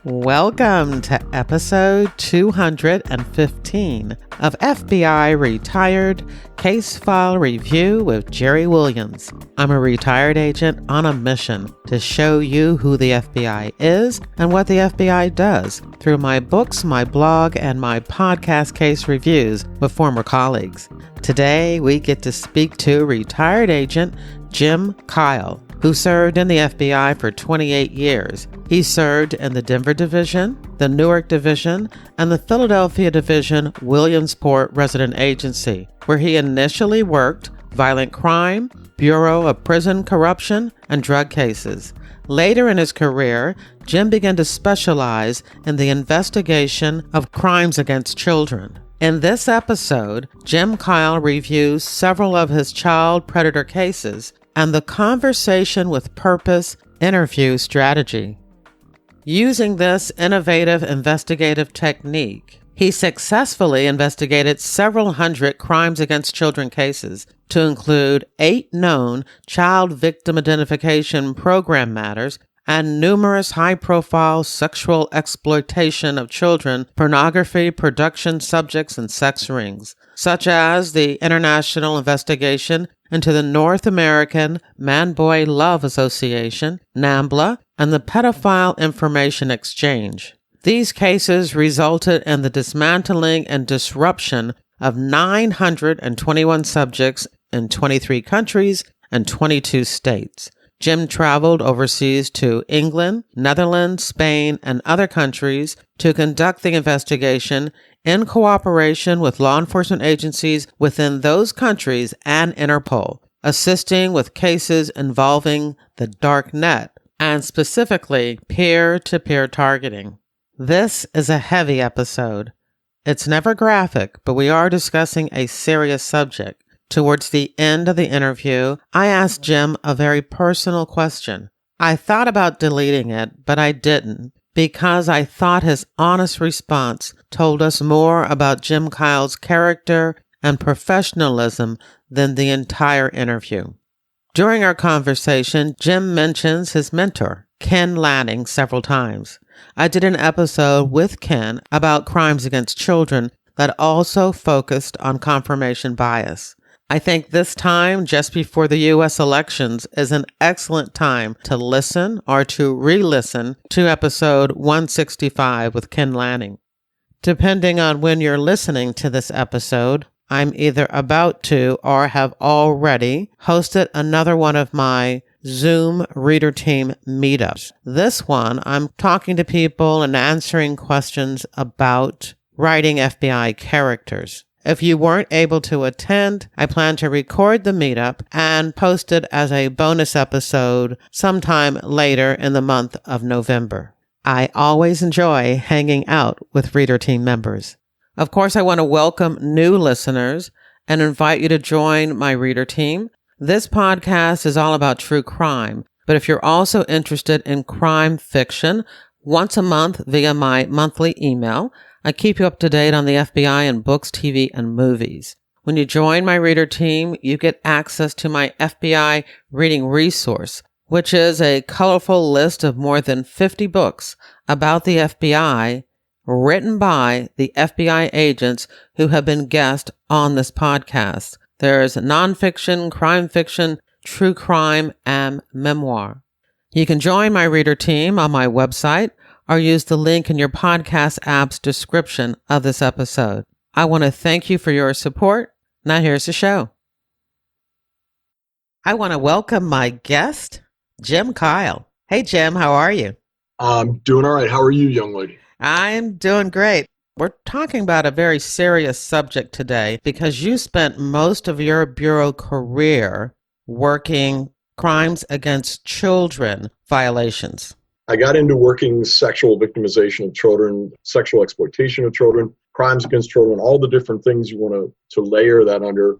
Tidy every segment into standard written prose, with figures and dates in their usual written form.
Welcome to episode 215 of FBI Retired Case File Review with Jerry Williams. I'm a retired agent on a mission to show you who the FBI is and what the FBI does through my books, my blog, and my podcast case reviews with former colleagues. Today, we get to speak to retired agent Jim Kyle, who served in the FBI for 28 years. He served in the Denver Division, the Newark Division, and the Philadelphia Division Williamsport Resident Agency, where he initially worked violent crime, Bureau of Prison Corruption, and drug cases. Later in his career, Jim began to specialize in the investigation of crimes against children. In this episode, Jim Kyle reviews several of his child predator cases and the Conversation with Purpose interview strategy. Using this innovative investigative technique, he successfully investigated several hundred crimes against children cases, to include 8 known child victim identification program matters and numerous high-profile sexual exploitation of children, pornography, production subjects, and sex rings, such as the international investigation into the North American Man-Boy Love Association, NAMBLA, and the Pedophile Information Exchange. These cases resulted in the dismantling and disruption of 921 subjects in 23 countries and 22 states. Jim traveled overseas to England, Netherlands, Spain, and other countries to conduct the investigation in cooperation with law enforcement agencies within those countries and Interpol, assisting with cases involving the dark net and specifically peer-to-peer targeting. This is a heavy episode. It's never graphic, but we are discussing a serious subject. Towards the end of the interview, I asked Jim a very personal question. I thought about deleting it, but I didn't, because I thought his honest response told us more about Jim Kyle's character and professionalism than the entire interview. During our conversation, Jim mentions his mentor, Ken Lanning, several times. I did an episode with Ken about crimes against children that also focused on confirmation bias. I think this time, just before the U.S. elections, is an excellent time to listen or to re-listen to episode 165 with Ken Lanning. Depending on when you're listening to this episode, I'm either about to or have already hosted another one of my Zoom reader team meetups. This one, I'm talking to people and answering questions about writing FBI characters. If you weren't able to attend, I plan to record the meetup and post it as a bonus episode sometime later in the month of November. I always enjoy hanging out with reader team members. Of course, I want to welcome new listeners and invite you to join my reader team. This podcast is all about true crime, but if you're also interested in crime fiction, once a month via my monthly email, I keep you up to date on the FBI in books, TV, and movies. When you join my reader team, you get access to my FBI reading resource, which is a colorful list of more than 50 books about the FBI written by the FBI agents who have been guests on this podcast. There's nonfiction, crime fiction, true crime, and memoir. You can join my reader team on my website or use the link in your podcast app's description of this episode. I want to thank you for your support. Now here's the show. I want to welcome my guest, Jim Kyle. Hey, Jim, how are you? I'm doing all right. How are you, young lady? I'm doing great. We're talking about a very serious subject today because you spent most of your bureau career working crimes against children violations. I got into working sexual victimization of children, sexual exploitation of children, crimes against children, all the different things you want to layer that under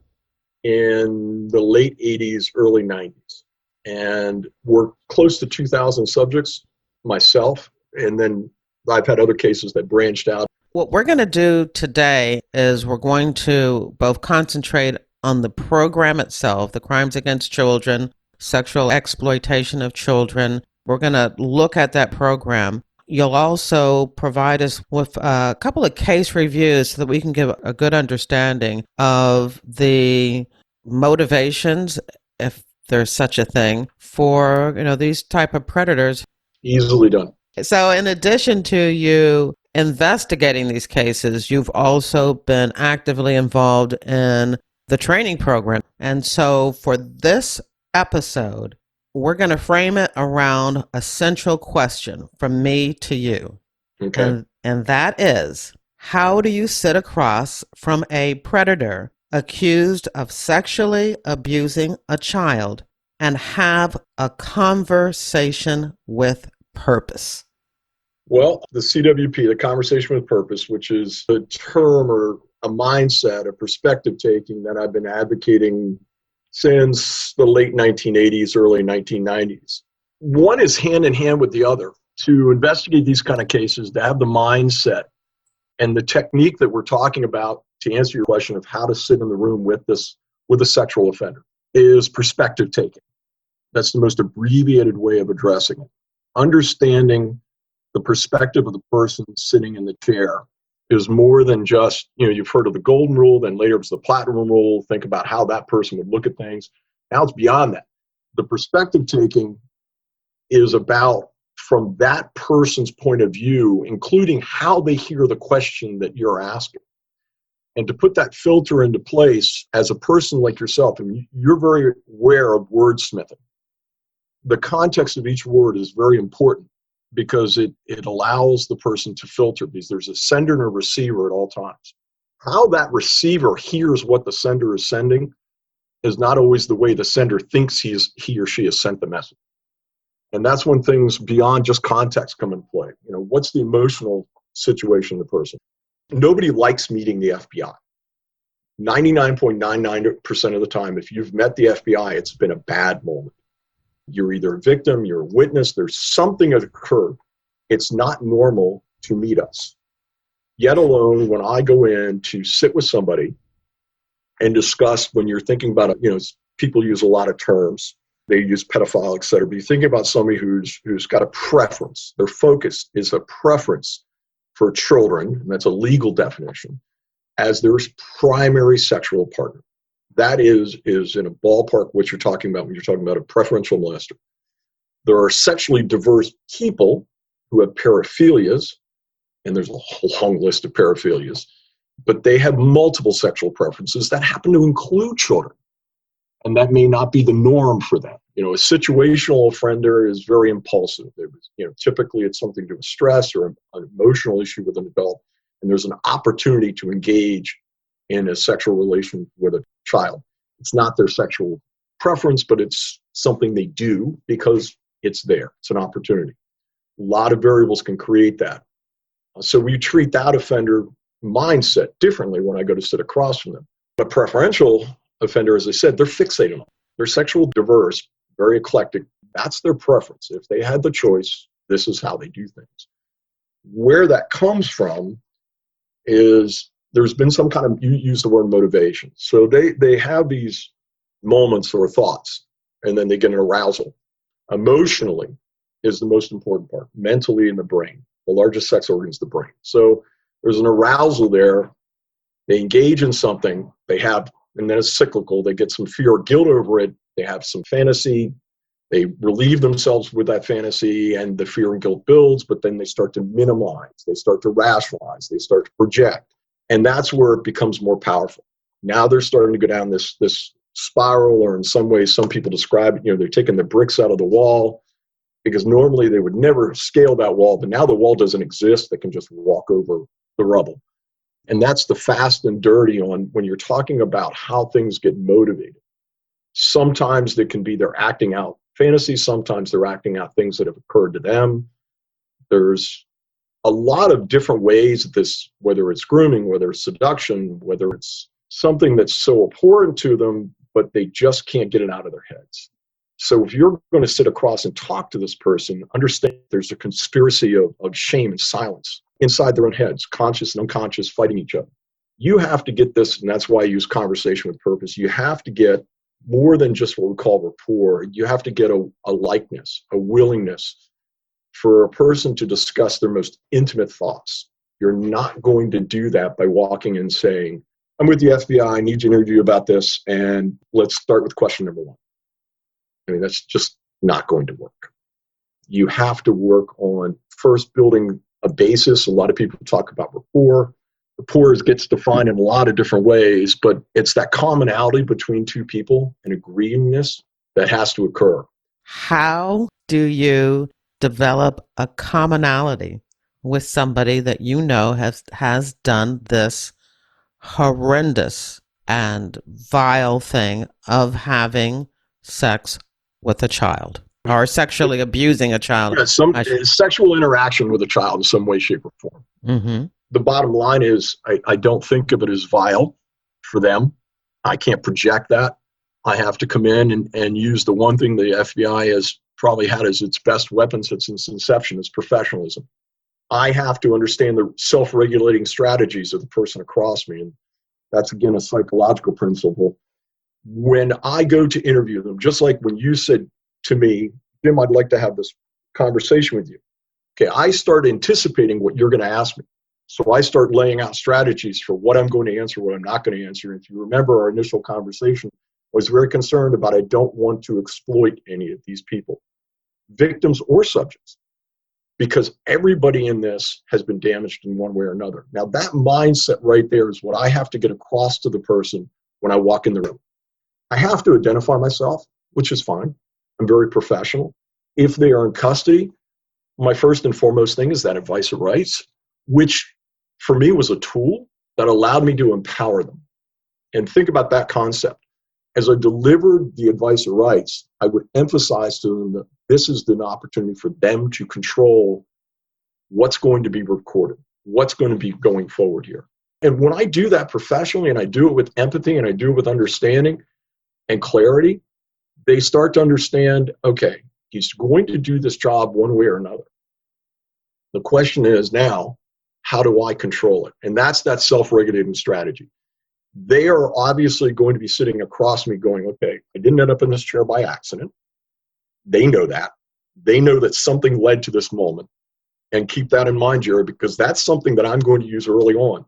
in the late 80s, early 90s. And worked close to 2,000 subjects myself. And then I've had other cases that branched out. What we're going to do today is we're going to both concentrate on the program itself, the crimes against children, sexual exploitation of children. We're going to look at that program. you'll also provide us with a couple of case reviews so that we can give a good understanding of the motivations, if there's such a thing, for these type of predators. Easily done. So in addition to you investigating these cases, you've also been actively involved in the training program. And so for this episode, we're going to frame it around a central question from me to you. Okay. And that is, how do you sit across from a predator accused of sexually abusing a child and have a conversation with purpose? Well, the CWP, the conversation with purpose, which is a term or a mindset, a perspective taking that I've been advocating since the late 1980s, early 1990s. One is hand in hand with the other. To investigate these kind of cases, to have the mindset and the technique that we're talking about to answer your question of how to sit in the room with a sexual offender is perspective taking. That's the most abbreviated way of addressing it. Understanding the perspective of the person sitting in the chair is more than just, you've heard of the golden rule, then later it's the platinum rule. Think about how that person would look at things. Now it's beyond that. The perspective taking is about from that person's point of view, including how they hear the question that you're asking. And to put that filter into place as a person like yourself, and you're very aware of wordsmithing. The context of each word is very important, because it allows the person to filter, because there's a sender and a receiver at all times. How that receiver hears what the sender is sending is not always the way the sender thinks he or she has sent the message. And that's when things beyond just context come into play. What's the emotional situation of the person? Nobody likes meeting the FBI. 99.99% of the time, if you've met the FBI, it's been a bad moment. You're either a victim, you're a witness, there's something that occurred. It's not normal to meet us. Yet alone, when I go in to sit with somebody and discuss, when you're thinking about it, people use a lot of terms. They use pedophile, et cetera. But you're thinking about somebody who's got a preference. Their focus is a preference for children, and that's a legal definition, as their primary sexual partner. That is in a ballpark what you're talking about when you're talking about a preferential molester. There are sexually diverse people who have paraphilias, and there's a whole long list of paraphilias, but they have multiple sexual preferences that happen to include children. And that may not be the norm for them. A situational offender is very impulsive. Typically it's something to do with stress or an emotional issue with an adult, and there's an opportunity to engage in a sexual relation with a child. It's not their sexual preference, but it's something they do because it's there. It's an opportunity. A lot of variables can create that. So we treat that offender mindset differently when I go to sit across from them. A preferential offender, as I said, they're fixated on it. They're sexual diverse, very eclectic. That's their preference. If they had the choice, this is how they do things. Where that comes from is there's been some kind of, you use the word motivation. So they have these moments or thoughts, and then they get an arousal. Emotionally is the most important part. Mentally in the brain. The largest sex organ is the brain. So there's an arousal there. They engage in something. They have, and then it's cyclical. They get some fear or guilt over it. They have some fantasy. They relieve themselves with that fantasy, and the fear and guilt builds, but then they start to minimize. They start to rationalize. They start to project. And that's where it becomes more powerful. Now they're starting to go down this spiral, or in some ways, some people describe it, they're taking the bricks out of the wall, because normally they would never scale that wall, but now the wall doesn't exist. They can just walk over the rubble. And that's the fast and dirty on when you're talking about how things get motivated. Sometimes they can be they're acting out fantasies. Sometimes they're acting out things that have occurred to them. There's a lot of different ways this, whether it's grooming, whether it's seduction, whether it's something that's so abhorrent to them, but they just can't get it out of their heads. So if you're going to sit across and talk to this person, understand there's a conspiracy of shame and silence inside their own heads, conscious and unconscious, fighting each other. You have to get this, and that's why I use conversation with purpose. You have to get more than just what we call rapport. You have to get a likeness, a willingness for a person to discuss their most intimate thoughts. You're not going to do that by walking in saying, I'm with the FBI, I need to interview you about this, and let's start with question number one. I mean, that's just not going to work. You have to work on first building a basis. A lot of people talk about rapport. Rapport gets defined in a lot of different ways, but it's that commonality between two people and agreeingness that has to occur. How do you develop a commonality with somebody that you know has done this horrendous and vile thing of having sex with a child or sexually abusing a child? Yeah, sexual interaction with a child in some way, shape, or form. Mm-hmm. The bottom line is I don't think of it as vile for them. I can't project that. I have to come in and use the one thing the FBI has probably had as its best weapon since its inception is professionalism. I have to understand the self-regulating strategies of the person across me. And that's, again, a psychological principle. When I go to interview them, just like when you said to me, Jim, I'd like to have this conversation with you. Okay, I start anticipating what you're going to ask me. So I start laying out strategies for what I'm going to answer, what I'm not going to answer. And if you remember our initial conversation, I was very concerned about I don't want to exploit any of these people, victims or subjects, because everybody in this has been damaged in one way or another. Now, that mindset right there is what I have to get across to the person when I walk in the room. I have to identify myself, which is fine. I'm very professional. If they are in custody, my first and foremost thing is that advice of rights, which for me was a tool that allowed me to empower them. And think about that concept. As I delivered the advice of rights, I would emphasize to them that this is an opportunity for them to control what's going to be recorded, what's going to be going forward here. And when I do that professionally, and I do it with empathy, and I do it with understanding and clarity, they start to understand, okay, he's going to do this job one way or another. The question is now, how do I control it? And that's that self-regulating strategy. They are obviously going to be sitting across me going, okay, I didn't end up in this chair by accident. They know that. They know that something led to this moment. And keep that in mind, Jerry, because that's something that I'm going to use early on.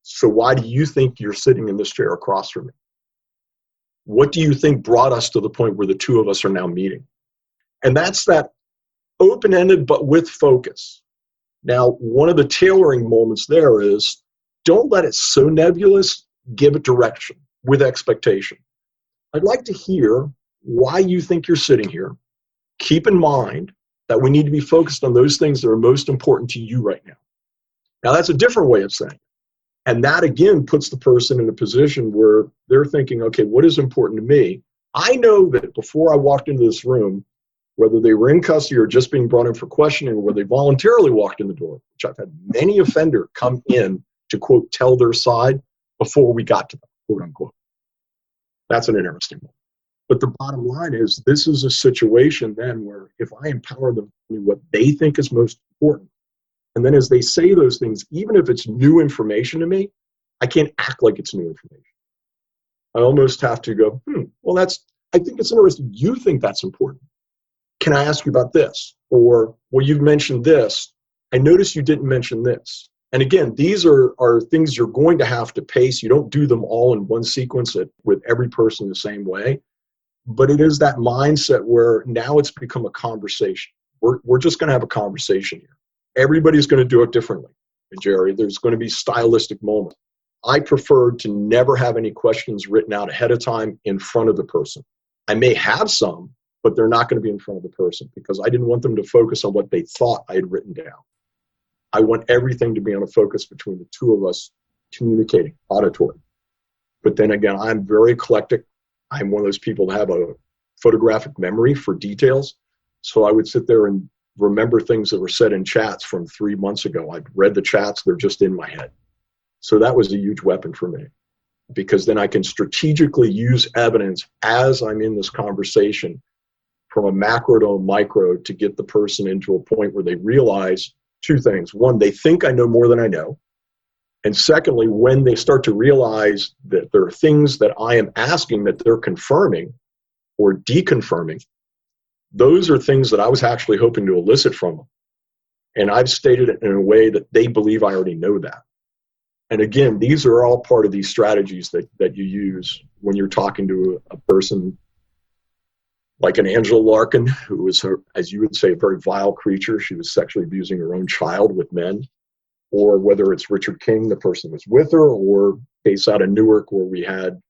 So why do you think you're sitting in this chair across from me? What do you think brought us to the point where the two of us are now meeting? And that's that open-ended but with focus. Now, one of the tailoring moments there is don't let it so nebulous, give it direction with expectation. I'd like to hear why you think you're sitting here. Keep in mind that we need to be focused on those things that are most important to you right now. Now, that's a different way of saying it. And that, again, puts the person in a position where they're thinking, okay, what is important to me? I know that before I walked into this room, whether they were in custody or just being brought in for questioning, or whether they voluntarily walked in the door, which I've had many offenders come in to, quote, tell their side before we got to them, quote unquote. That's an interesting one. But the bottom line is this is a situation then where if I empower them to do what they think is most important, and then as they say those things, even if it's new information to me, I can't act like it's new information. I almost have to go, well, I think it's interesting. You think that's important. Can I ask you about this? Or, well, you've mentioned this. I noticed you didn't mention this. And again, these are things you're going to have to pace. You don't do them all in one sequence with every person the same way. But it is that mindset where now it's become a conversation. We're just going to have a conversation here. Everybody's going to do it differently, Jerry. There's going to be stylistic moments. I prefer to never have any questions written out ahead of time in front of the person. I may have some, but they're not going to be in front of the person because I didn't want them to focus on what they thought I had written down. I want everything to be on a focus between the two of us communicating, auditory. But then again, I'm very eclectic. I'm one of those people that have a photographic memory for details. So I would sit there and remember things that were said in chats from 3 months ago. I'd read the chats, they're just in my head. So that was a huge weapon for me because then I can strategically use evidence as I'm in this conversation from a macro to a micro to get the person into a point where they realize two things. One, they think I know more than I know. And secondly, when they start to realize that there are things that I am asking that they're confirming or deconfirming, those are things that I was actually hoping to elicit from them. And I've stated it in a way that they believe I already know that. And again, these are all part of these strategies that you use when you're talking to a person like an Angela Larkin, who was, as you would say, a very vile creature. She was sexually abusing her own child with men. Or whether it's Richard King, the person was with her, or case out of Newark where we had,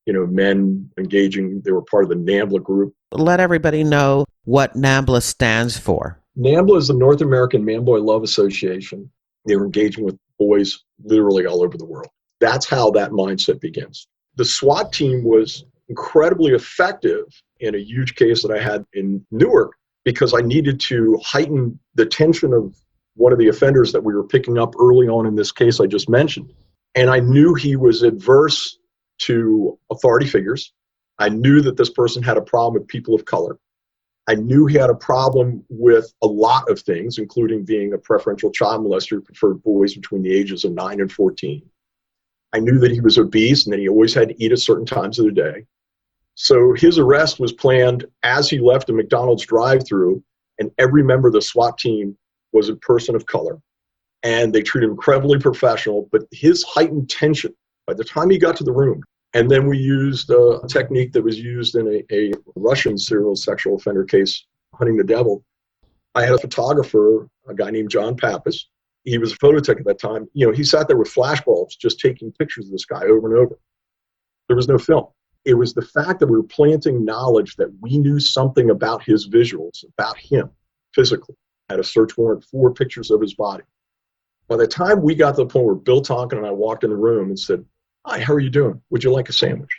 men engaging. They were part of the NAMBLA group. Let everybody know what NAMBLA stands for. NAMBLA is the North American Man Boy Love Association. They were engaging with boys literally all over the world. That's how that mindset begins. The SWAT team was incredibly effective in a huge case that I had in Newark because I needed to heighten the tension of one of the offenders that we were picking up early on in this case I just mentioned. And I knew he was adverse to authority figures. I knew that this person had a problem with people of color. I knew he had a problem with a lot of things, including being a preferential child molester who preferred boys between the ages of 9 and 14. I knew that he was obese and that he always had to eat at certain times of the day. So his arrest was planned as he left a McDonald's drive-thru, and every member of the SWAT team was a person of color. And they treated him incredibly professional, but his heightened tension, by the time he got to the room, and then we used a technique that was used in a Russian serial sexual offender case, Hunting the Devil. I had a photographer, a guy named John Pappas. He was a phototech at that time. He sat there with flashbulbs just taking pictures of this guy over and over. There was no film. It was the fact that we were planting knowledge that we knew something about his visuals, about him physically. I had a search warrant for pictures of his body. By the time we got to the point where Bill Tonkin and I walked in the room and said, "Hi, how are you doing? Would you like a sandwich?"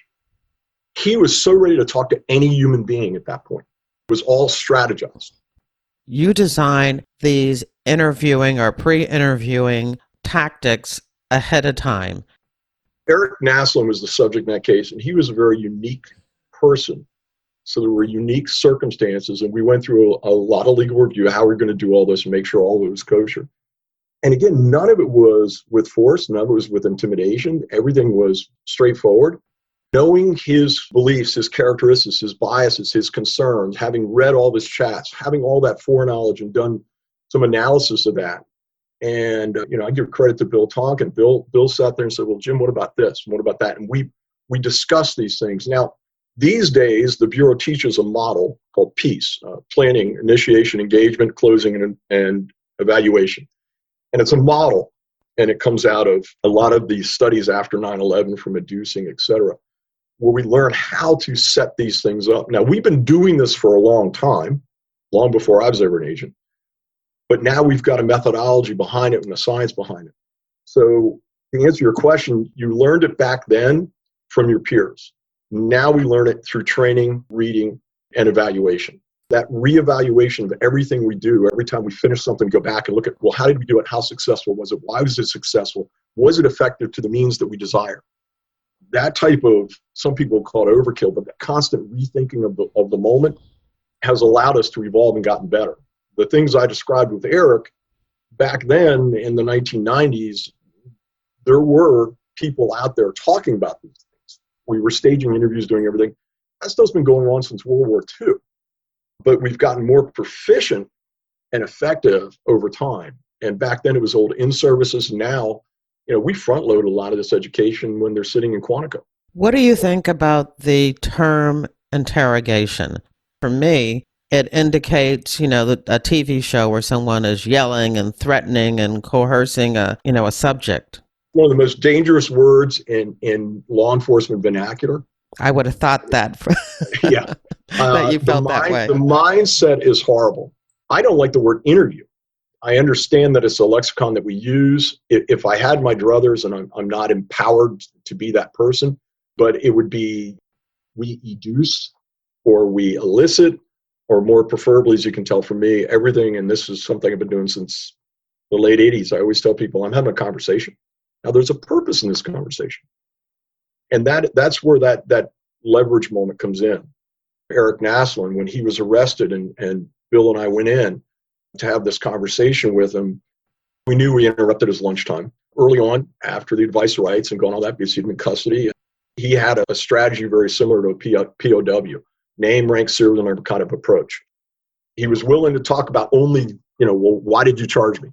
He was so ready to talk to any human being at that point. It was all strategized. You design these interviewing or pre-interviewing tactics ahead of time. Eric Naslund was the subject in that case, and he was a very unique person. So there were unique circumstances, and we went through a lot of legal review, how we're going to do all this and make sure all of it was kosher. And again, none of it was with force, none of it was with intimidation. Everything was straightforward. Knowing his beliefs, his characteristics, his biases, his concerns, having read all his chats, having all that foreknowledge and done some analysis of that. And, I give credit to Bill Tonkin. Bill sat there and said, "Well, Jim, what about this? What about that?" And we discussed these things. Now, these days, the Bureau teaches a model called PEACE, planning, initiation, engagement, closing, and evaluation. And it's a model, and it comes out of a lot of these studies after 9/11 from Adducing, et cetera, where we learn how to set these things up. Now, we've been doing this for a long time, long before I was ever an agent. But now we've got a methodology behind it and a science behind it. So to answer your question, you learned it back then from your peers. Now we learn it through training, reading, and evaluation. That reevaluation of everything we do, every time we finish something, go back and look at, well, how did we do it? How successful was it? Why was it successful? Was it effective to the means that we desire? That type of, some people call it overkill, but that constant rethinking of the moment has allowed us to evolve and gotten better. The things I described with Eric, back then in the 1990s, there were people out there talking about these things. We were staging interviews, doing everything. That stuff's been going on since World War II. But we've gotten more proficient and effective over time. And back then it was old in-services. Now, we front load a lot of this education when they're sitting in Quantico. What do you think about the term interrogation? For me, it indicates, a TV show where someone is yelling and threatening and coercing a subject. One of the most dangerous words in law enforcement vernacular. I would have thought that. Yeah. That you felt that way. The mindset is horrible. I don't like the word interview. I understand that it's a lexicon that we use. If I had my druthers, and I'm not empowered to be that person, but it would be we educe or we elicit, or more preferably, as you can tell from me, everything, and this is something I've been doing since the late 80s. I always tell people I'm having a conversation. Now, there's a purpose in this conversation. And that's where that leverage moment comes in. Eric Naslund, when he was arrested and Bill and I went in to have this conversation with him, we knew we interrupted his lunchtime. Early on, after the advice rights and going all that, because he'd been in custody, he had a strategy very similar to a POW, name, rank, serial number kind of approach. He was willing to talk about only well, why did you charge me?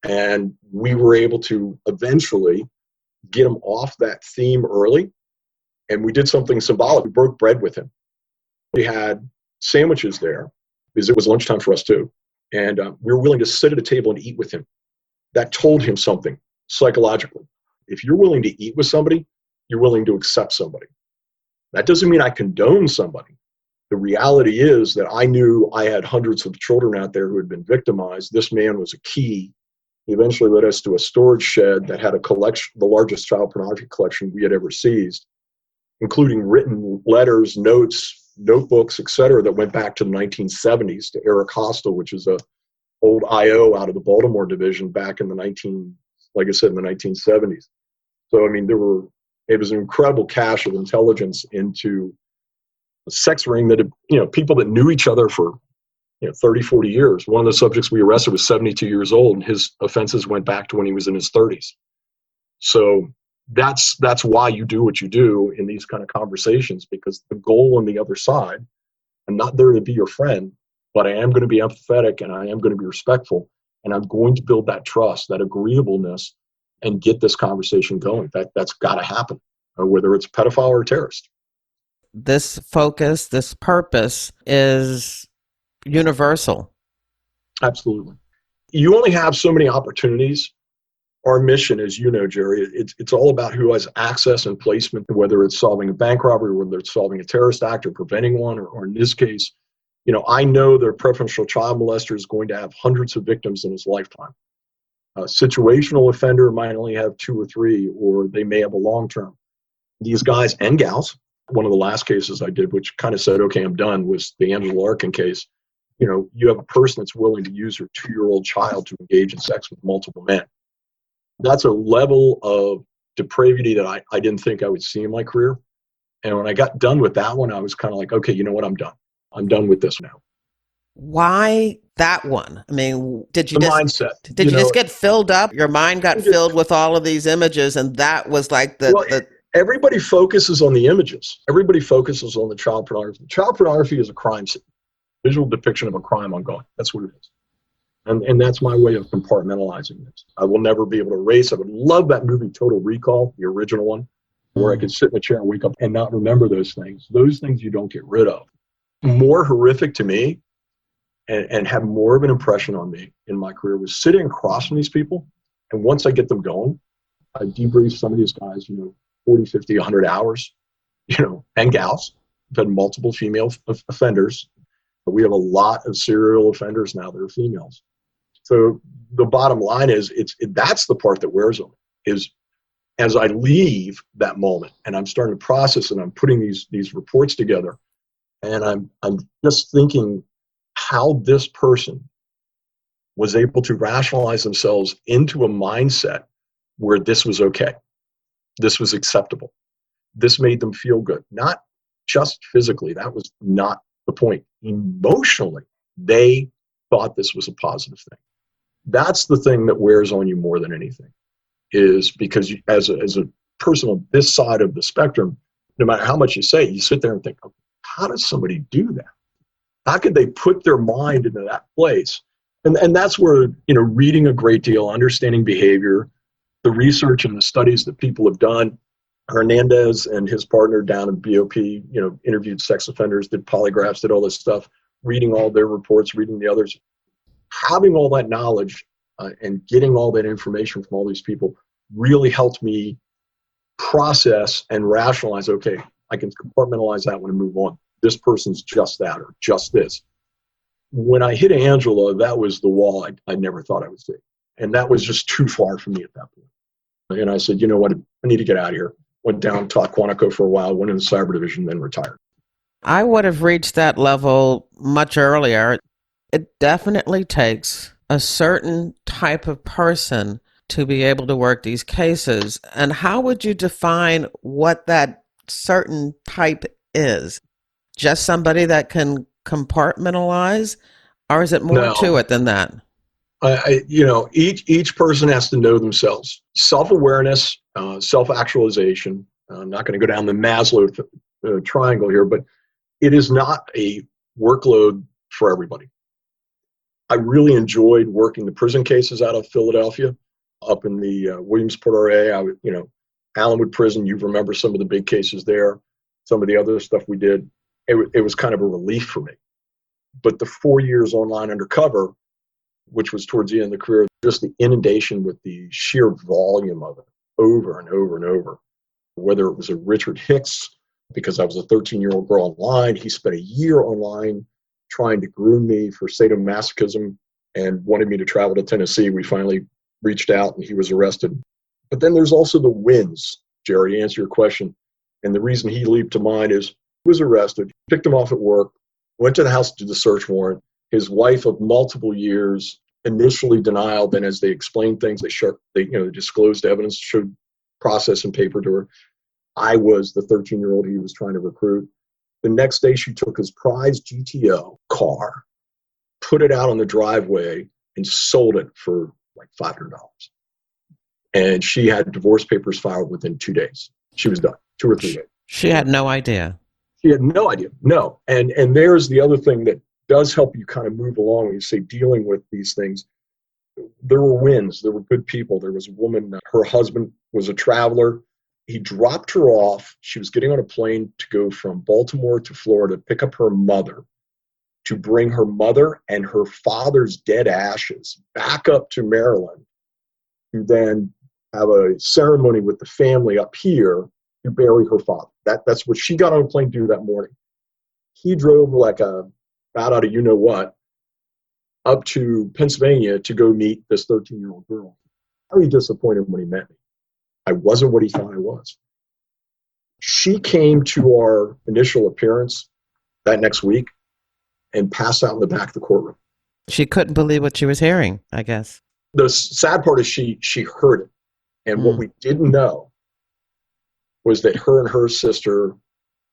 And we were able to eventually get him off that theme early. And we did something symbolic. We broke bread with him. We had sandwiches there because it was lunchtime for us too. And we were willing to sit at a table and eat with him. That told him something psychologically. If you're willing to eat with somebody, you're willing to accept somebody. That doesn't mean I condone somebody. The reality is that I knew I had hundreds of children out there who had been victimized. This man was a key. He eventually led us to a storage shed that had a collection, the largest child pornography collection we had ever seized, including written letters, notes, notebooks, et cetera, that went back to the 1970s to Eric Hostel, which is a old IO out of the Baltimore division back in the 1970s. So, I mean, it was an incredible cache of intelligence into a sex ring that, people that knew each other for, 30, 40 years. One of the subjects we arrested was 72 years old, and his offenses went back to when he was in his 30s. So that's why you do what you do in these kind of conversations, because the goal on the other side, I'm not there to be your friend, but I am going to be empathetic and I am going to be respectful, and I'm going to build that trust, that agreeableness, and get this conversation going. That's got to happen, whether it's pedophile or terrorist. This focus, this purpose is universal. Absolutely. You only have so many opportunities. Our mission, as you know, Jerry, it's all about who has access and placement, whether it's solving a bank robbery, whether it's solving a terrorist act or preventing one, or in this case, I know that a preferential child molester is going to have hundreds of victims in his lifetime. A situational offender might only have 2 or 3, or they may have a long term. These guys and gals, one of the last cases I did, which kind of said, okay, I'm done, was the Angela Larkin case. You have a person that's willing to use her 2-year-old child to engage in sex with multiple men. That's a level of depravity that I didn't think I would see in my career. And when I got done with that one, I was kind of like, okay, you know what? I'm done. I'm done with this now. Why that one? I mean, did you mindset? Did you just get filled up? Your mind got filled with all of these images, and that was like everybody focuses on the images. Everybody focuses on the child pornography. Child pornography is a crime scene. Visual depiction of a crime ongoing. That's what it is. And that's my way of compartmentalizing this. I will never be able to erase. I would love that movie Total Recall, the original one, where I could sit in a chair and wake up and not remember those things. Those things you don't get rid of. More horrific to me and have more of an impression on me in my career was sitting across from these people. And once I get them going, I debrief some of these guys, 40, 50, 100 hours, and gals. I've had multiple female offenders. But we have a lot of serial offenders now that are females. So the bottom line is, that's the part that wears on me, is as I leave that moment and I'm starting to process and I'm putting these reports together, and I'm just thinking how this person was able to rationalize themselves into a mindset where this was okay, this was acceptable, this made them feel good, not just physically. That was not the point. Emotionally, they thought this was a positive thing. That's the thing that wears on you more than anything, is because you, as a person on this side of the spectrum, no matter how much you say, you sit there and think, oh, how does somebody do that? How could they put their mind into that place? And that's where, reading a great deal, understanding behavior, the research and the studies that people have done. Hernandez and his partner down in BOP, interviewed sex offenders, did polygraphs, did all this stuff, reading all their reports, reading the others. Having all that knowledge and getting all that information from all these people really helped me process and rationalize, okay, I can compartmentalize that one and move on. This person's just that or just this. When I hit Angela, that was the wall I never thought I would see. And that was just too far for me at that point. And I said, you know what, I need to get out of here. Went down, taught Quantico for a while, went in the cyber division, then retired. I would have reached that level much earlier. It definitely takes a certain type of person to be able to work these cases. And how would you define what that certain type is? Just somebody that can compartmentalize, or is it more to it than that? Each person has to know themselves. Self-awareness, self-actualization. I'm not going to go down the Maslow triangle here, but it is not a workload for everybody. I really enjoyed working the prison cases out of Philadelphia, up in the Williamsport area. Allenwood Prison, you remember some of the big cases there, some of the other stuff we did. It was kind of a relief for me. But the 4 years online undercover, which was towards the end of the career, just the inundation with the sheer volume of it over and over and over. Whether it was a Richard Hicks, because I was a 13-year-old girl online, he spent a year online trying to groom me for sadomasochism and wanted me to travel to Tennessee. We finally reached out and he was arrested. But then there's also the wins, Jerry, to answer your question. And the reason he leaped to mind is he was arrested, picked him off at work, went to the house to do the search warrant. His wife of multiple years, initially denial, then as they explained things, they disclosed evidence, showed process and paper to her. I was the 13-year-old he was trying to recruit. The next day, she took his prized GTO car, put it out on the driveway, and sold it for like $500. And she had divorce papers filed within 2 days. She was done, 2 or 3 days. She had no idea. She had no idea. No. And there's the other thing that does help you kind of move along when you say dealing with these things. There were wins. There were good people. There was a woman, her husband was a traveler. He dropped her off. She was getting on a plane to go from Baltimore to Florida to pick up her mother, to bring her mother and her father's dead ashes back up to Maryland, to then have a ceremony with the family up here to bury her father. That's what she got on a plane to do that morning. He drove like a bat out of you-know-what up to Pennsylvania to go meet this 13-year-old girl. Very disappointed when he met me. I wasn't what he thought I was. She came to our initial appearance that next week and passed out in the back of the courtroom. She couldn't believe what she was hearing, I guess. The sad part is she heard it. And what we didn't know was that her and her sister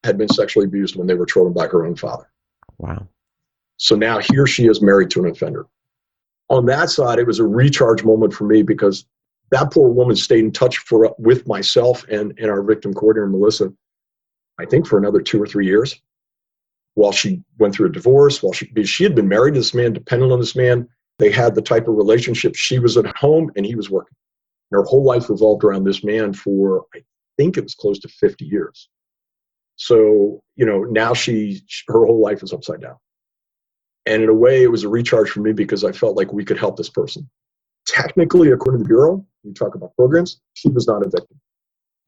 had been sexually abused when they were children by her own father. Wow. So now here she is married to an offender. On that side, it was a recharge moment for me because that poor woman stayed in touch with myself and our victim coordinator, Melissa, I think for another 2 or 3 years while she went through a divorce, because she had been married to this man, dependent on this man. They had the type of relationship. She was at home and he was working. And her whole life revolved around this man for, I think it was close to 50 years. So, now her whole life is upside down. And in a way, it was a recharge for me because I felt like we could help this person. Technically, according to the Bureau, you talk about programs, she was not a victim.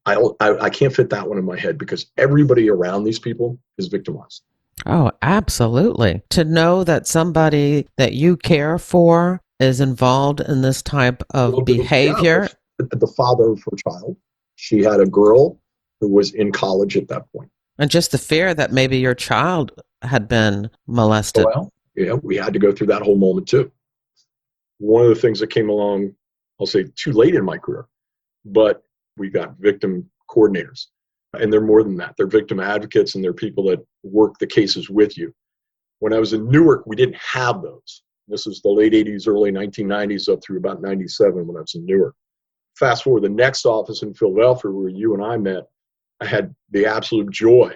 I can't fit that one in my head because everybody around these people is victimized. Oh, absolutely. To know that somebody that you care for is involved in this type of behavior. The father of her child, she had a girl who was in college at that point. And just the fear that maybe your child had been molested. Well, yeah, we had to go through that whole moment too. One of the things that came along, I'll say too late in my career, but we got victim coordinators. And they're more than that. They're victim advocates and they're people that work the cases with you. When I was in Newark, we didn't have those. This is the late 80s, early 1990s up through about 97 when I was in Newark. Fast forward, the next office in Philadelphia where you and I met, I had the absolute joy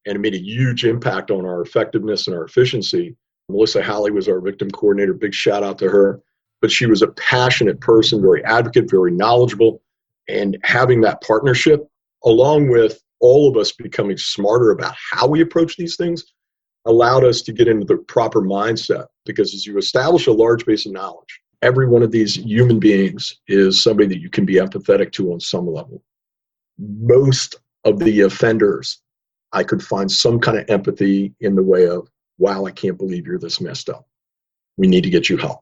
and it made a huge impact on our effectiveness and our efficiency. Melissa Halley was our victim coordinator. Big shout out to her. But she was a passionate person, very advocate, very knowledgeable. And having that partnership, along with all of us becoming smarter about how we approach these things, allowed us to get into the proper mindset. Because as you establish a large base of knowledge, every one of these human beings is somebody that you can be empathetic to on some level. Most of the offenders, I could find some kind of empathy in the way of, wow, I can't believe you're this messed up. We need to get you help.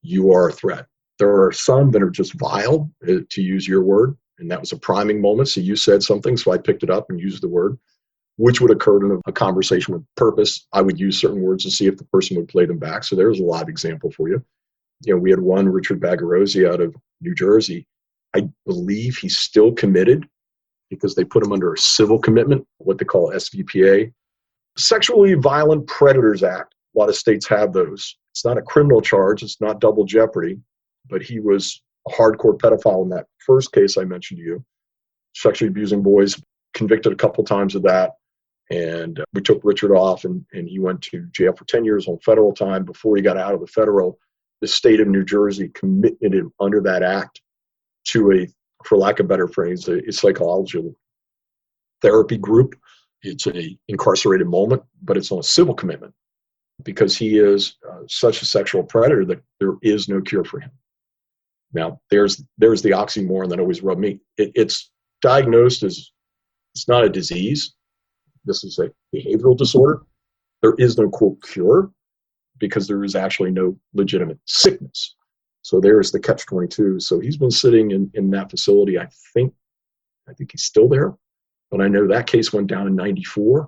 You are a threat. There are some that are just vile, to use your word, and that was a priming moment. So you said something, so I picked it up and used the word, which would occur in a conversation with purpose. I would use certain words to see if the person would play them back. So there's a live example for you. We had one, Richard Bagarozzi out of New Jersey. I believe he's still committed because they put him under a civil commitment, what they call SVPA. Sexually Violent Predators Act. A lot of states have those. It's not a criminal charge. It's not double jeopardy. But he was a hardcore pedophile in that first case I mentioned to you. Sexually abusing boys, convicted a couple times of that. And we took Richard off, and he went to jail for 10 years on federal time. Before he got out of the federal, the state of New Jersey committed him under that act to a, for lack of a better phrase, a psychology therapy group. It's a incarcerated moment, but it's on a civil commitment because he is such a sexual predator that there is no cure for him. Now, there's the oxymoron that always rubbed me. It's diagnosed as, it's not a disease. This is a behavioral disorder. There is no, quote, cure because there is actually no legitimate sickness. So there's the catch-22. So he's been sitting in that facility. I think he's still there, but I know that case went down in 94.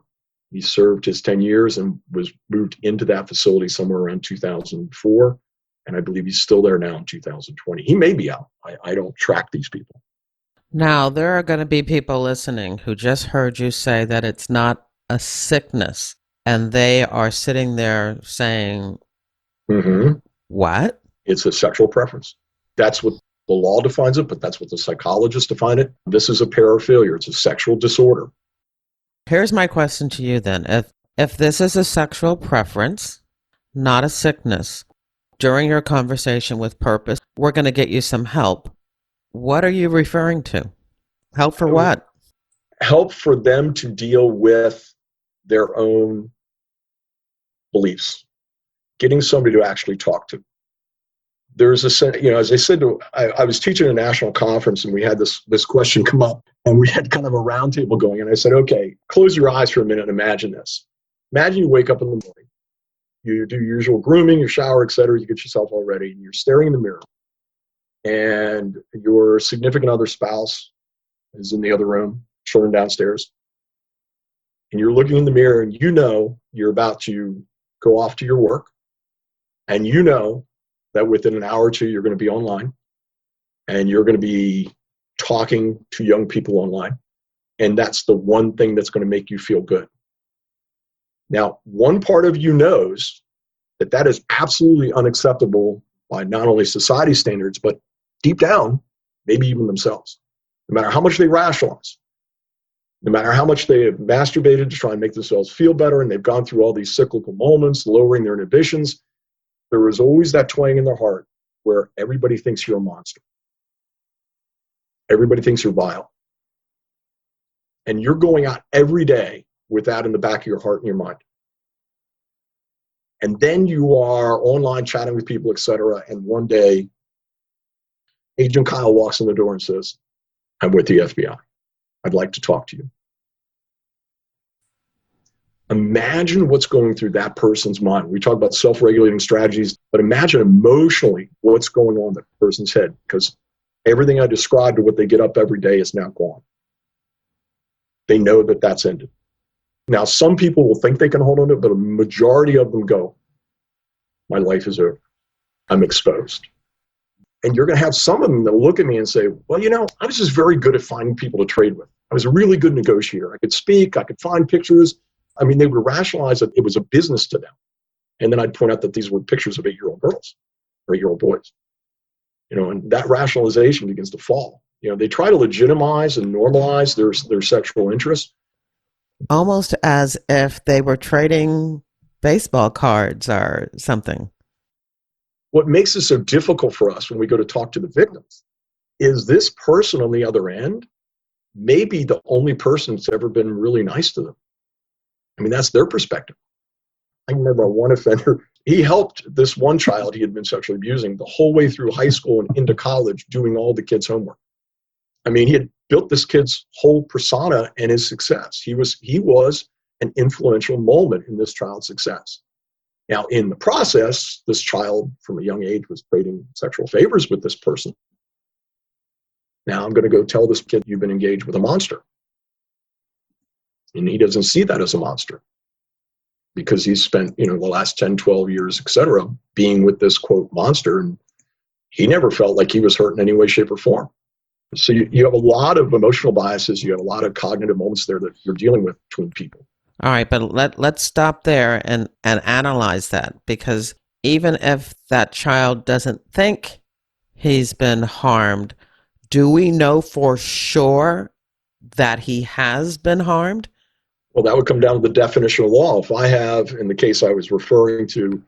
He served his 10 years and was moved into that facility somewhere around 2004. And I believe he's still there now in 2020. He may be out. I don't track these people. Now, there are going to be people listening who just heard you say that it's not a sickness, and they are sitting there saying, what? It's a sexual preference. That's what the law defines it, but that's what the psychologists define it. This is a paraphilia. It's a sexual disorder. Here's my question to you then. If this is a sexual preference, not a sickness, during your conversation with Purpose, we're going to get you some help. What are you referring to? Help for what? Help for them to deal with their own beliefs. Getting somebody to actually talk to. There's a, as I said, I was teaching a national conference and we had this question come up and we had kind of a roundtable going. And I said, okay, close your eyes for a minute and imagine this. Imagine you wake up in the morning, you do your usual grooming, your shower, etc. You get yourself all ready and you're staring in the mirror. And your significant other spouse is in the other room, children downstairs. And you're looking in the mirror and you know you're about to go off to your work. And you know that within an hour or two, you're going to be online. And you're going to be talking to young people online. And that's the one thing that's going to make you feel good. Now, one part of you knows that that is absolutely unacceptable by not only society standards, but deep down, maybe even themselves. No matter how much they rationalize, no matter how much they have masturbated to try and make themselves feel better, and they've gone through all these cyclical moments, lowering their inhibitions, there is always that twang in their heart where everybody thinks you're a monster. Everybody thinks you're vile. And you're going out every day with that in the back of your heart and your mind. And then you are online chatting with people, etc. And one day, Agent Kyle walks in the door and says, I'm with the FBI. I'd like to talk to you. Imagine what's going through that person's mind. We talk about self-regulating strategies, but imagine emotionally what's going on in that person's head, because everything I described to what they get up every day is now gone. They know that that's ended. Now, some people will think they can hold on to it, but a majority of them go, my life is over. I'm exposed. And you're going to have some of them that look at me and say, well, I was just very good at finding people to trade with. I was a really good negotiator. I could speak. I could find pictures. I mean, they would rationalize that it was a business to them. And then I'd point out that these were pictures of 8-year-old girls or 8-year-old boys. And that rationalization begins to fall. They try to legitimize and normalize their sexual interests. Almost as if they were trading baseball cards or something. What makes it so difficult for us when we go to talk to the victims is this person on the other end may be the only person that's ever been really nice to them. I mean, that's their perspective. I remember one offender, he helped this one child he had been sexually abusing the whole way through high school and into college, doing all the kids' homework. I mean, he had built this kid's whole persona and his success. He was an influential moment in this child's success. Now, in the process, this child from a young age was trading sexual favors with this person. Now I'm going to go tell this kid you've been engaged with a monster. And he doesn't see that as a monster because he's spent, the last 10, 12 years, et cetera, being with this, quote, monster. And he never felt like he was hurt in any way, shape, or form. So you have a lot of emotional biases. You have a lot of cognitive moments there that you're dealing with between people. All right, but let's stop there and analyze that, because even if that child doesn't think he's been harmed, do we know for sure that he has been harmed? Well, that would come down to the definition of law. If I have, in the case I was referring to,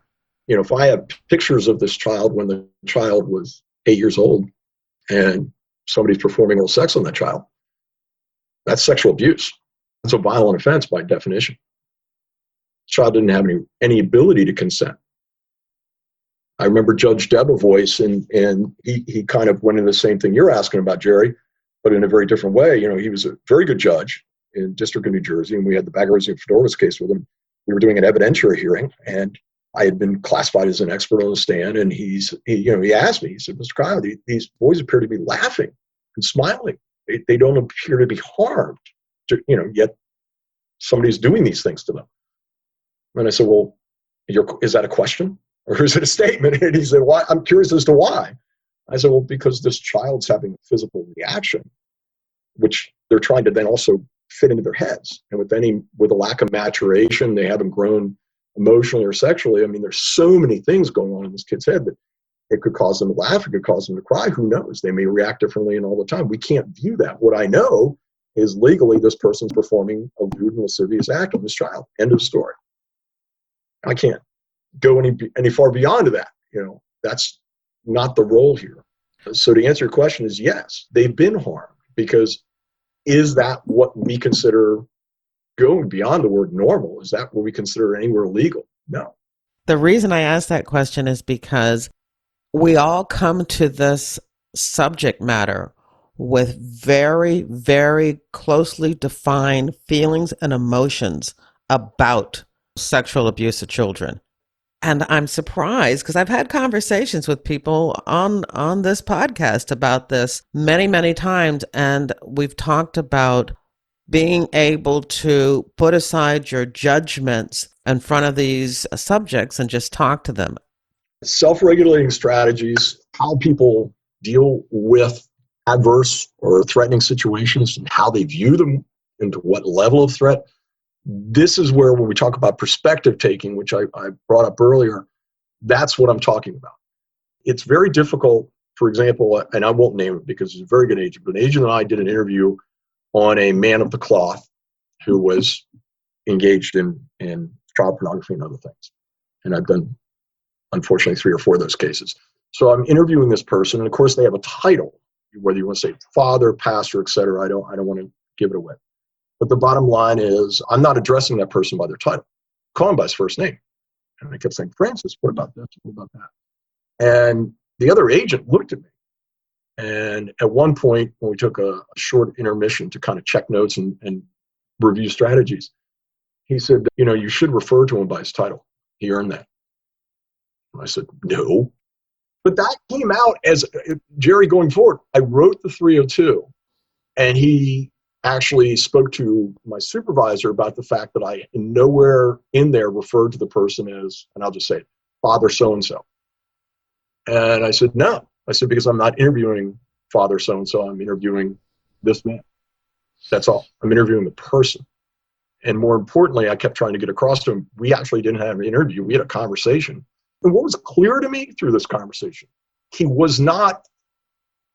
if I have pictures of this child when the child was 8 years old and somebody's performing oral sex on that child, that's sexual abuse. It's a violent offense by definition. The child didn't have any ability to consent. I remember Judge Debevoise, and he kind of went into the same thing you're asking about, Jerry, but in a very different way. He was a very good judge in District of New Jersey, and we had the Bagarozzi and Fedorovitz case with him. We were doing an evidentiary hearing, and I had been classified as an expert on the stand, and he asked me, he said, Mr. Kyle, these boys appear to be laughing and smiling. They don't appear to be harmed, yet somebody's doing these things to them. And I said, well, is that a question or is it a statement? And he said, why? I'm curious as to why. I said, well, because this child's having a physical reaction, which they're trying to then also fit into their heads. And with a lack of maturation, they haven't grown emotionally or sexually. I mean, there's so many things going on in this kid's head that it could cause them to laugh, it could cause them to cry. Who knows? They may react differently and all the time. We can't view that. What I know is legally this person's performing a lewd and lascivious act on this child. End of story. I can't go any far beyond to that. That's not the role here. So to answer your question is yes, they've been harmed, because is that what we consider going beyond the word normal? Is that what we consider anywhere legal? No. The reason I ask that question is because we all come to this subject matter with very, very closely defined feelings and emotions about sexual abuse of children. And I'm surprised because I've had conversations with people on this podcast about this many, many times. And we've talked about being able to put aside your judgments in front of these subjects and just talk to them. Self-regulating strategies, how people deal with adverse or threatening situations and how they view them and to what level of threat. This is where, when we talk about perspective taking, which I brought up earlier, that's what I'm talking about. It's very difficult, for example, and I won't name it because he's a very good agent, but an agent and I did an interview on a man of the cloth who was engaged in child pornography and other things. And I've done, unfortunately, 3 or 4 of those cases. So I'm interviewing this person, and of course they have a title, whether you want to say father, pastor, etc. I don't want to give it away. But the bottom line is, I'm not addressing that person by their title. Call him by his first name. And I kept saying, Francis, what about this? What about that? And the other agent looked at me. And at one point, when we took a short intermission to kind of check notes and review strategies, he said, you should refer to him by his title. He earned that. And I said, no. But that came out as, Jerry, going forward, I wrote the 302, and he actually spoke to my supervisor about the fact that I nowhere in there referred to the person as, and I'll just say it, Father so-and-so. And I said, no. I said, because I'm not interviewing Father so-and-so, I'm interviewing this man. That's all. I'm interviewing the person. And more importantly, I kept trying to get across to him, we actually didn't have an interview. We had a conversation. And what was clear to me through this conversation, he was not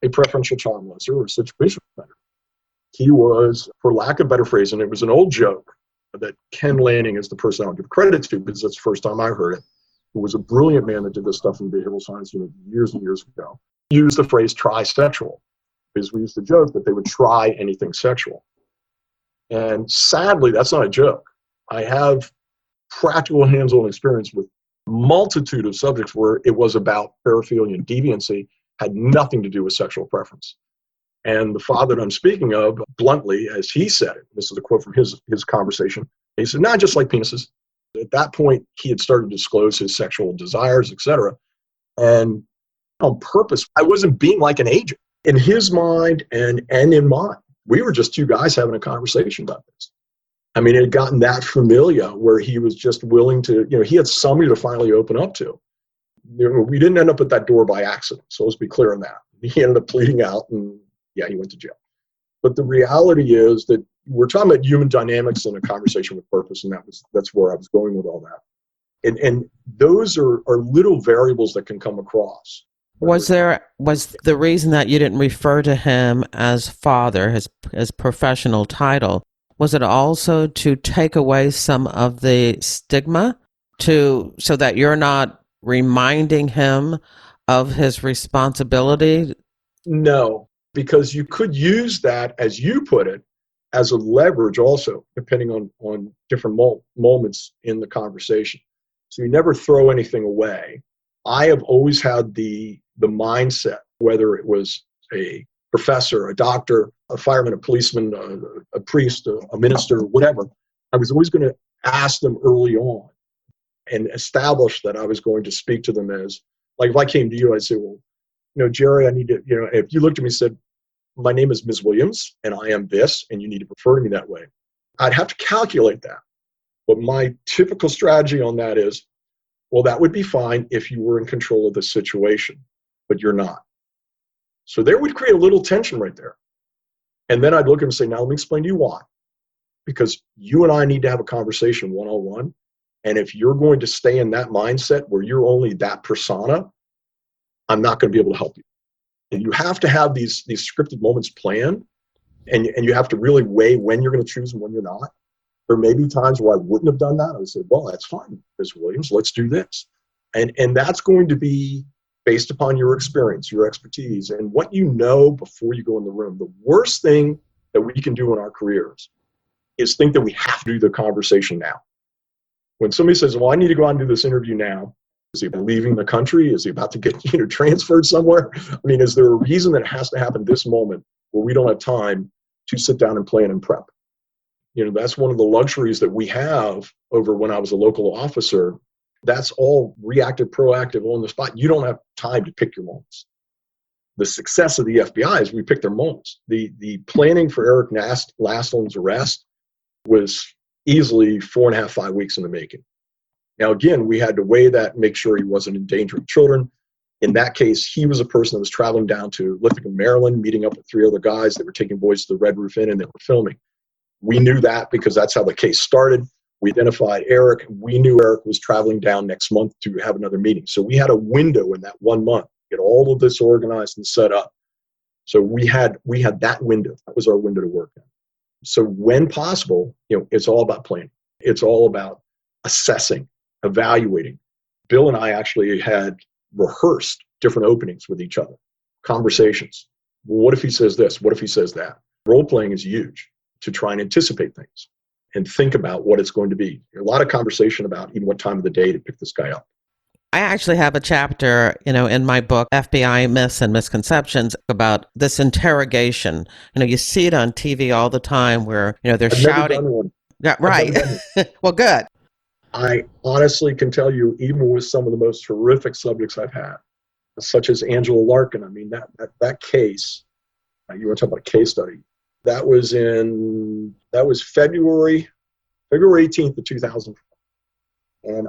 a preferential child molester or a situation offender. He was, for lack of better phrase, and it was an old joke that Ken Lanning is the person I'll give credit to because that's the first time I heard it, who was a brilliant man that did this stuff in behavioral science years and years ago, used the phrase trisexual, because we used to joke that they would try anything sexual. And sadly, that's not a joke. I have practical hands-on experience with a multitude of subjects where it was about paraphilia and deviancy, had nothing to do with sexual preference. And the father that I'm speaking of, bluntly, as he said it, this is a quote from his conversation, he said, not just like penises. At that point, he had started to disclose his sexual desires, etc. And on purpose, I wasn't being like an agent. In his mind and in mine, we were just 2 guys having a conversation about this. I mean, it had gotten that familiar where he was just willing to, he had somebody to finally open up to. We didn't end up at that door by accident. So let's be clear on that. He ended up pleading out and yeah, he went to jail. But the reality is that we're talking about human dynamics in a conversation with purpose, and that's where I was going with all that. And those are little variables that can come across. Was the reason that you didn't refer to him as father, his professional title, Was it also to take away some of the stigma so that you're not reminding him of his responsibility? No, because you could use that, as you put it, as a leverage also, depending on different moments in the conversation. So you never throw anything away. I have always had the mindset, whether it was a professor, a doctor, a fireman, a policeman, a priest, a minister, whatever, I was always going to ask them early on and establish that I was going to speak to them as, like if I came to you, I'd say, well, Jerry, I need to, if you looked at me and said, my name is Ms. Williams and I am this, and you need to refer to me that way, I'd have to calculate that. But my typical strategy on that is, well, that would be fine if you were in control of the situation, but you're not. So there would create a little tension right there. And then I'd look at him and say, now let me explain to you why. Because you and I need to have a conversation one-on-one. And if you're going to stay in that mindset where you're only that persona, I'm not going to be able to help you. And you have to have these scripted moments planned, and you have to really weigh when you're going to choose and when you're not. There may be times where I wouldn't have done that. I would say, well, that's fine, Ms. Williams, let's do this. And that's going to be based upon your experience, your expertise, and what you know before you go in the room. The worst thing that we can do in our careers is think that we have to do the conversation now. When somebody says, well, I need to go out and do this interview now, is he leaving the country? Is he about to get transferred somewhere? I mean, is there a reason that it has to happen this moment where we don't have time to sit down and plan and prep? That's one of the luxuries that we have over when I was a local officer. That's all reactive, proactive, on the spot. You don't have time to pick your moments. The success of the FBI is we pick their moments. The planning for Eric Lasselin's arrest was easily 4.5, 5 weeks in the making. Now, again, we had to weigh that, make sure he wasn't endangering children. In that case, he was a person that was traveling down to Ithaca, Maryland, meeting up with 3 other guys that were taking boys to the Red Roof Inn, and they were filming. We knew that because that's how the case started. We identified Eric. We knew Eric was traveling down next month to have another meeting. So we had a window in that 1 month to get all of this organized and set up. So we had that window. That was our window to work in. So when possible, it's all about planning. It's all about assessing, evaluating. Bill and I actually had rehearsed different openings with each other, conversations. Well, what if he says this? What if he says that? Role-playing is huge to try and anticipate things and think about what it's going to be. A lot of conversation about even what time of the day to pick this guy up. I actually have a chapter, in my book, FBI Myths and Misconceptions, about this interrogation. You see it on TV all the time where, they're I've shouting. Never done one. Yeah, right. Well, good. I honestly can tell you, even with some of the most horrific subjects I've had, such as Angela Larkin, I mean, that case, you want to talk about a case study, that was February 18th of 2004. And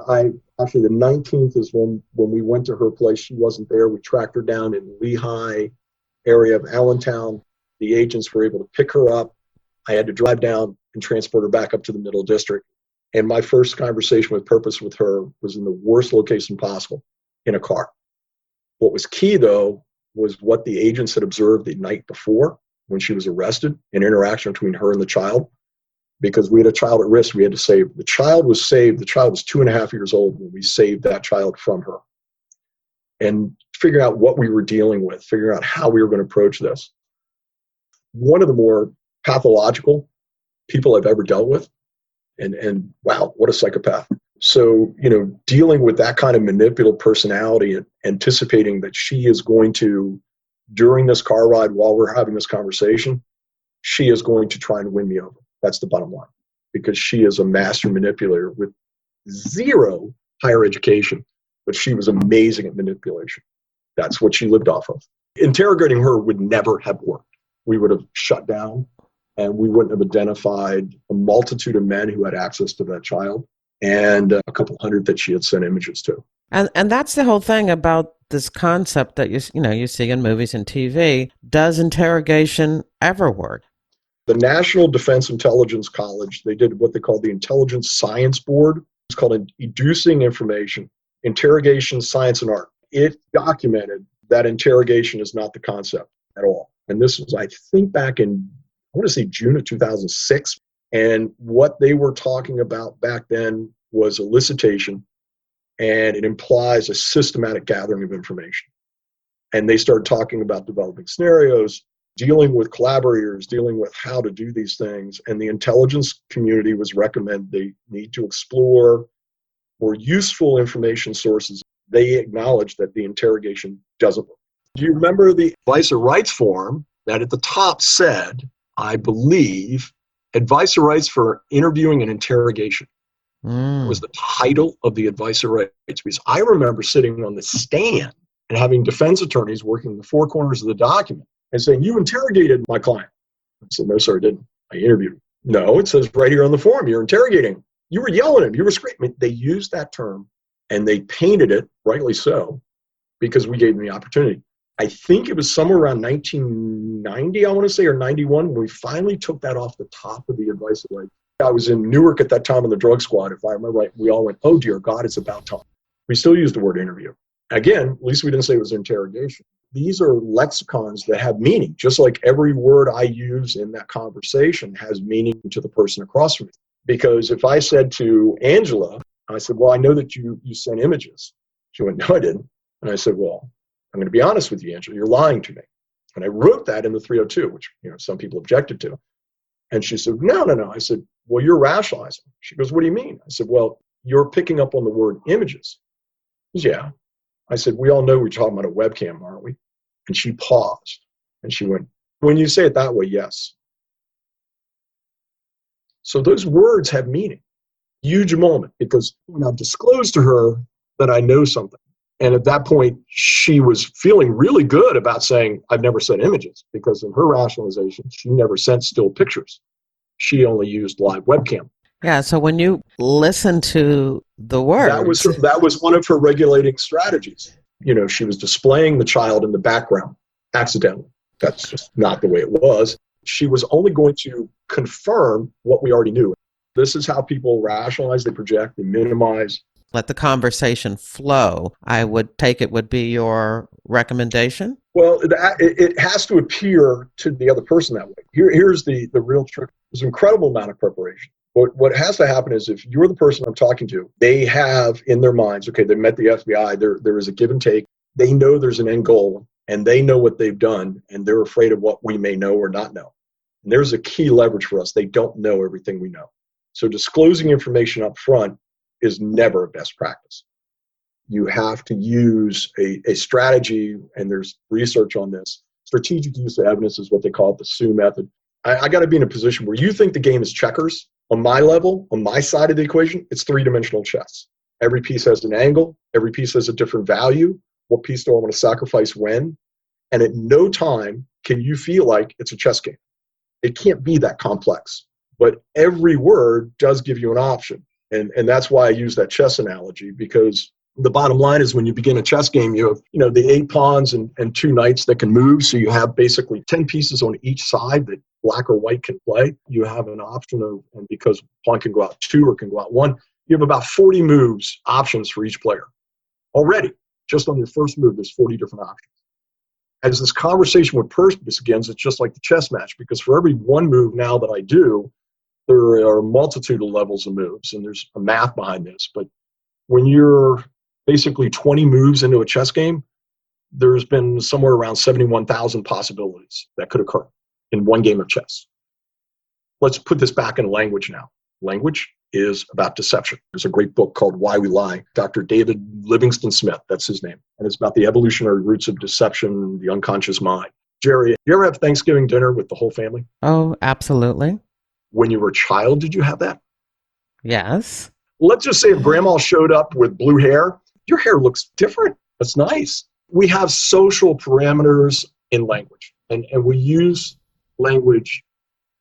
actually the 19th is when we went to her place. She wasn't there. We tracked her down in Lehigh area of Allentown. The agents were able to pick her up. I had to drive down and transport her back up to the Middle District. And my first conversation with purpose with her was in the worst location possible, in a car. What was key, though, was what the agents had observed the night before when she was arrested, an interaction between her and the child. Because we had a child at risk we had to save. The child was saved. The child was 2.5 years old when we saved that child from her. And figuring out what we were dealing with, figuring out how we were going to approach this. One of the more pathological people I've ever dealt with. And wow, what a psychopath. So, dealing with that kind of manipulative personality and anticipating that she is going to, during this car ride while we're having this conversation, she is going to try and win me over. That's the bottom line, because she is a master manipulator with 0 higher education, but she was amazing at manipulation. That's what she lived off of. Interrogating her would never have worked. We would have shut down, and we wouldn't have identified a multitude of men who had access to that child and a couple hundred that she had sent images to. And that's the whole thing about this concept that you see in movies and TV. Does interrogation ever work? The National Defense Intelligence College, they did what they call the Intelligence Science Board. It's called Educing Information, Interrogation, Science, and Art. It documented that interrogation is not the concept at all. And this was, I think, back in, I want to say June of 2006. And what they were talking about back then was elicitation, and it implies a systematic gathering of information. And they started talking about developing scenarios, dealing with collaborators, dealing with how to do these things. And the intelligence community was recommended they need to explore more useful information sources. They acknowledge that the interrogation doesn't work. Do you remember the advice or rights form that at the top said, I believe, advice or rights for interviewing and interrogation? Was the title of the advice or rights. Because I remember sitting on the stand and having defense attorneys working the four corners of the document and saying, you interrogated my client. I said, no, sir, I didn't. I interviewed him. No, it says right here on the form, you're interrogating him. You were yelling at him. You were screaming. They used that term and they painted it, rightly so, because we gave them the opportunity. I think it was somewhere around 1990, I want to say, or 91, when we finally took that off the top of the advice of rights. I was in Newark at that time on the drug squad. If I remember right, we all went, oh, dear God, it's about time. We still used the word interview. Again, at least we didn't say it was interrogation. These are lexicons that have meaning, just like every word I use in that conversation has meaning to the person across from me. Because if I said to Angela, I said, well, I know that you sent images. She went, no, I didn't. And I said, well, I'm going to be honest with you, Angela, you're lying to me. And I wrote that in the 302, which some people objected to. And she said, no. I said, well, you're rationalizing. She goes, what do you mean? I said, well, you're picking up on the word images. She goes, yeah. I said, we all know we're talking about a webcam, aren't we? And she paused and she went, when you say it that way, yes. So those words have meaning. Huge moment, because when I've disclosed to her that I know something, and at that point, she was feeling really good about saying, I've never sent images, because in her rationalization, she never sent still pictures. She only used live webcam. Yeah, so when you listen to the words... That was one of her regulating strategies. She was displaying the child in the background accidentally. That's just not the way it was. She was only going to confirm what we already knew. This is how people rationalize, they project, they minimize. Let the conversation flow, I would take it would be your recommendation? Well, it has to appear to the other person that way. Here's the real trick. There's an incredible amount of preparation. What has to happen is if you're the person I'm talking to, they have in their minds, okay, they met the FBI, there is a give and take. They know there's an end goal, and they know what they've done, and they're afraid of what we may know or not know. And there's a key leverage for us. They don't know everything we know. So disclosing information up front is never a best practice. You have to use a strategy, and there's research on this. Strategic use of evidence is what they call it, the SUE method. I got to be in a position where you think the game is checkers. On my level, on my side of the equation, it's three-dimensional chess. Every piece has an angle. Every piece has a different value. What piece do I want to sacrifice when? And at no time can you feel like it's a chess game. It can't be that complex. But every word does give you an option. And that's why I use that chess analogy, because the bottom line is when you begin a chess game, you have the 8 pawns and 2 knights that can move. So you have basically 10 pieces on each side that black or white can play. You have an option of, and because pawn can go out 2 or can go out 1, you have about 40 moves options for each player. Already, just on your first move, there's 40 different options. As this conversation with purpose begins, it's just like the chess match, because for every one move now that I do, there are a multitude of levels of moves, and there's a math behind this. But when you're basically 20 moves into a chess game, there's been somewhere around 71,000 possibilities that could occur in one game of chess. Let's put this back in language now. Language is about deception. There's a great book called Why We Lie. Dr. David Livingston Smith, that's his name. And it's about the evolutionary roots of deception, the unconscious mind. Jerry, you ever have Thanksgiving dinner with the whole family? Oh, absolutely. When you were a child, did you have that? Yes. Let's just say if grandma showed up with blue hair, your hair looks different. That's nice. We have social parameters in language, and we use language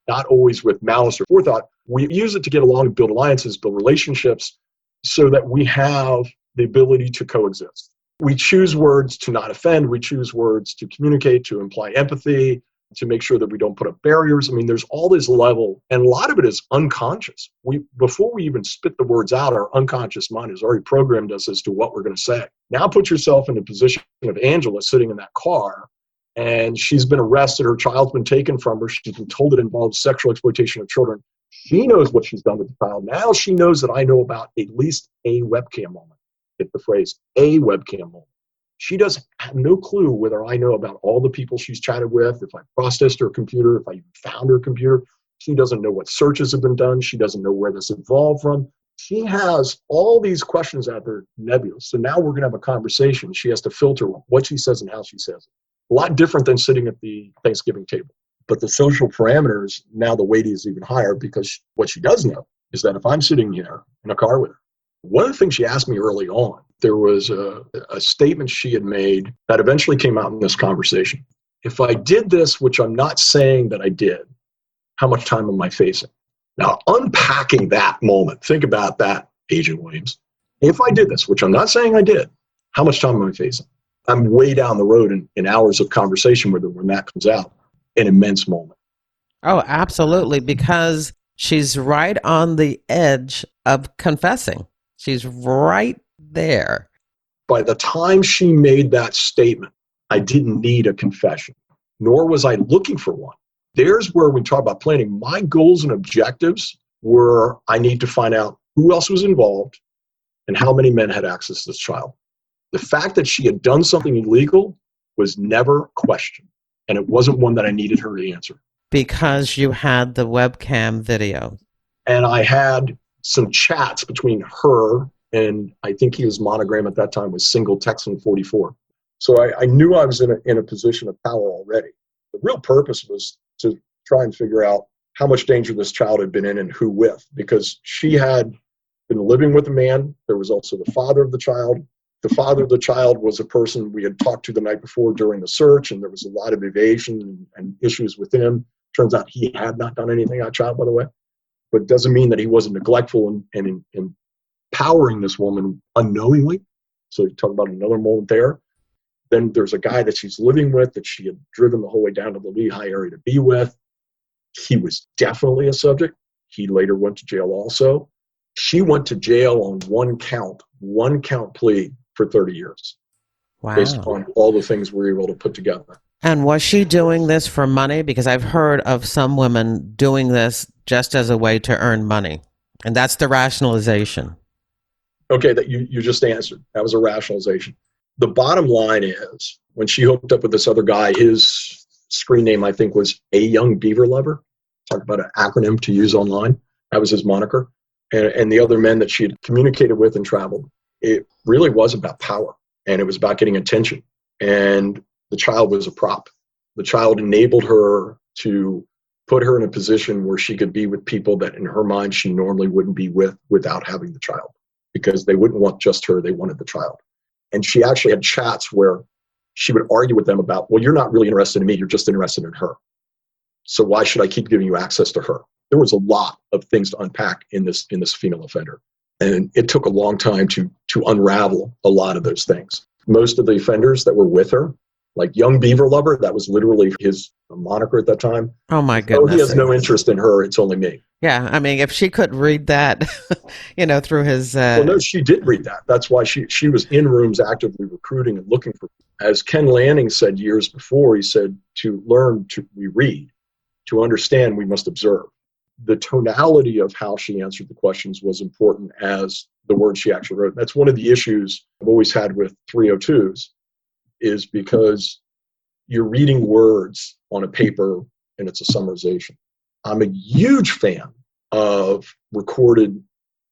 not always with malice or forethought. We use it to get along, build alliances, build relationships, so that we have the ability to coexist. We choose words to not offend. We choose words to communicate, to imply empathy, to make sure that we don't put up barriers. I mean, there's all this level, and a lot of it is unconscious. Before we even spit the words out, our unconscious mind has already programmed us as to what we're going to say. Now put yourself in the position of Angela sitting in that car, and she's been arrested. Her child's been taken from her. She's been told it involves sexual exploitation of children. She knows what she's done with the child. Now she knows that I know about at least a webcam moment. Get the phrase, a webcam moment. She doesn't have no clue whether I know about all the people she's chatted with, if I processed her computer, if I even found her computer. She doesn't know what searches have been done. She doesn't know where this evolved from. She has all these questions out there nebulous. So now we're going to have a conversation. She has to filter what she says and how she says it. A lot different than sitting at the Thanksgiving table. But the social parameters, now the weight is even higher because what she does know is that if I'm sitting here in a car with her, one of the things she asked me early on, there was a statement she had made that eventually came out in this conversation. If I did this, which I'm not saying that I did, how much time am I facing? Now, unpacking that moment, think about that, Agent Williams. If I did this, which I'm not saying I did, how much time am I facing? I'm way down the road in hours of conversation with her when that comes out. An immense moment. Oh, absolutely, because she's right on the edge of confessing. She's right there. By the time she made that statement, I didn't need a confession, nor was I looking for one. There's where we talk about planning. My goals and objectives were I need to find out who else was involved and how many men had access to this child. The fact that she had done something illegal was never questioned, and it wasn't one that I needed her to answer. Because you had the webcam video. And I had some chats between her and I think his monogram at that time was Single Texan 44. So I knew I was in a position of power already. The real purpose was to try and figure out how much danger this child had been in and who with, because she had been living with a man. There was also the father of the child. The father of the child was a person we had talked to the night before during the search, and there was a lot of evasion and issues with him. Turns out he had not done anything on child, by the way. But it doesn't mean that he wasn't neglectful and empowering this woman unknowingly. So you talk about another moment there. Then there's a guy that she's living with that she had driven the whole way down to the Lehigh area to be with. He was definitely a subject. He later went to jail also. She went to jail on one count plea for 30 years. Wow. Based on all the things we were able to put together. And was she doing this for money? Because I've heard of some women doing this just as a way to earn money. And that's the rationalization. Okay, that you just answered. That was a rationalization. The bottom line is, when she hooked up with this other guy, his screen name, I think, was A Young Beaver Lover. Talk about an acronym to use online. That was his moniker. And the other men that she had communicated with and traveled, it really was about power. And it was about getting attention. And the child was a prop. The child enabled her to put her in a position where she could be with people that in her mind she normally wouldn't be with without having the child, because they wouldn't want just her, they wanted the child. And she actually had chats where she would argue with them about, well, you're not really interested in me, you're just interested in her. So why should I keep giving you access to her? There was a lot of things to unpack in this female offender. And it took a long time to unravel a lot of those things. Most of the offenders that were with her, like Young Beaver Lover, that was literally his moniker at that time. Oh my goodness. So he has no interest in her, it's only me. Yeah, I mean, if she could read that, through his... Well, no, she did read that. That's why she was in rooms actively recruiting and looking for... As Ken Lanning said years before, he said, to learn, we read. To understand, we must observe. The tonality of how she answered the questions was important as the words she actually wrote. That's one of the issues I've always had with 302s, is because you're reading words on a paper and it's a summarization. I'm a huge fan of recorded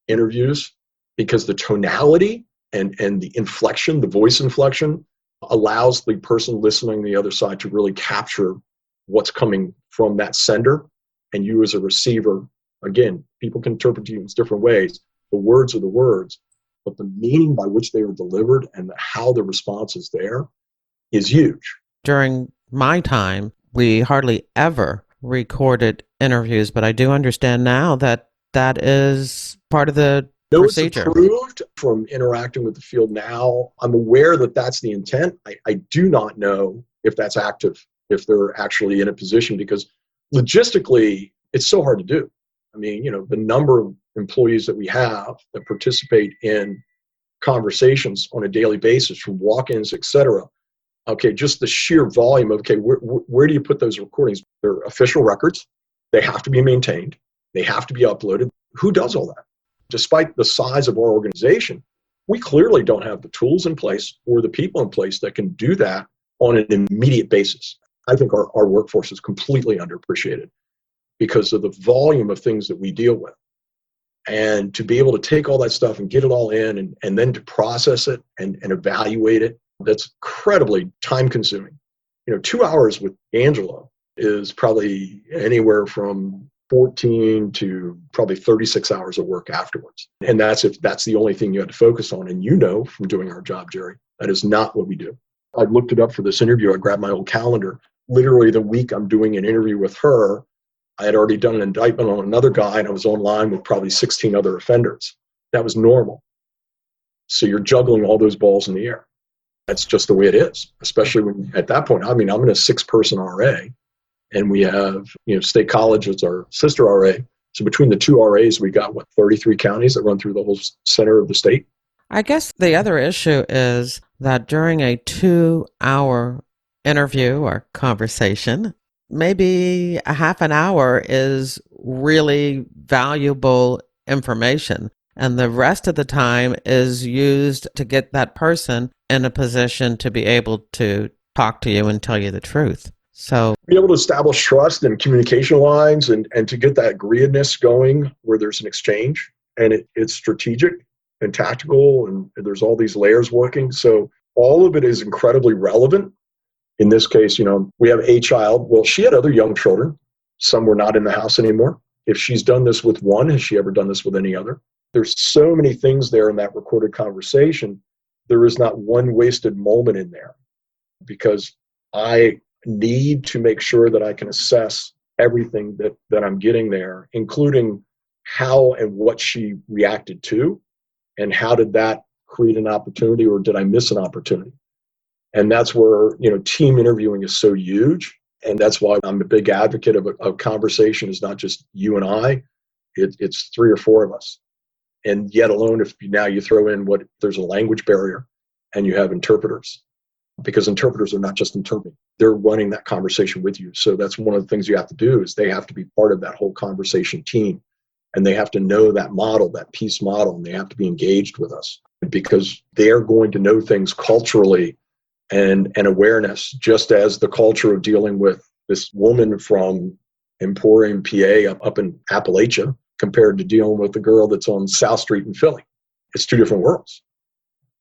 interviews because the tonality and the inflection, the voice inflection, allows the person listening on the other side to really capture what's coming from that sender. And you as a receiver, again, people can interpret you in different ways. The words are the words, but the meaning by which they are delivered and how the response is there is huge. During my time, we hardly ever recorded interviews, but I do understand now that that is part of the procedure. It's approved from interacting with the field now. I'm aware that that's the intent. I do not know if that's active, if they're actually in a position, because logistically, it's so hard to do. I mean, the number of employees that we have that participate in conversations on a daily basis, from walk-ins, et cetera. Okay, just the sheer volume of, okay, where do you put those recordings? They're official records. They have to be maintained. They have to be uploaded. Who does all that? Despite the size of our organization, we clearly don't have the tools in place or the people in place that can do that on an immediate basis. I think our workforce is completely underappreciated because of the volume of things that we deal with. And to be able to take all that stuff and get it all in and then to process it and evaluate it, that's incredibly time consuming. 2 hours with Angela is probably anywhere from 14 to probably 36 hours of work afterwards. And that's if that's the only thing you have to focus on. And from doing our job, Jerry, that is not what we do. I looked it up for this interview. I grabbed my old calendar. Literally the week I'm doing an interview with her, I had already done an indictment on another guy, and I was online with probably 16 other offenders. That was normal. So you're juggling all those balls in the air. That's just the way it is, especially when at that point, I'm in a 6-person RA, and we have, State College as our sister RA. So between the two RAs, we got 33 counties that run through the whole center of the state. I guess the other issue is that during a 2-hour interview or conversation, maybe a half an hour is really valuable information. And the rest of the time is used to get that person in a position to be able to talk to you and tell you the truth. So be able to establish trust and communication lines and to get that agreeedness going where there's an exchange and it's strategic and tactical and there's all these layers working. So all of it is incredibly relevant. In this case, we have a child. Well, she had other young children. Some were not in the house anymore. If she's done this with one, has she ever done this with any other? There's so many things there in that recorded conversation. There is not one wasted moment in there because I need to make sure that I can assess everything that I'm getting there, including how and what she reacted to and how did that create an opportunity or did I miss an opportunity? And that's where, team interviewing is so huge. And that's why I'm a big advocate of a conversation is not just you and I, it's 3 or 4 of us. And yet alone, if now you throw in there's a language barrier and you have interpreters, because interpreters are not just interpreting, they're running that conversation with you. So that's one of the things you have to do is they have to be part of that whole conversation team. And they have to know that model, that peace model, and they have to be engaged with us because they're going to know things culturally and awareness, just as the culture of dealing with this woman from Emporium, PA, up in Appalachia, compared to dealing with the girl that's on South Street in Philly. It's 2 different worlds.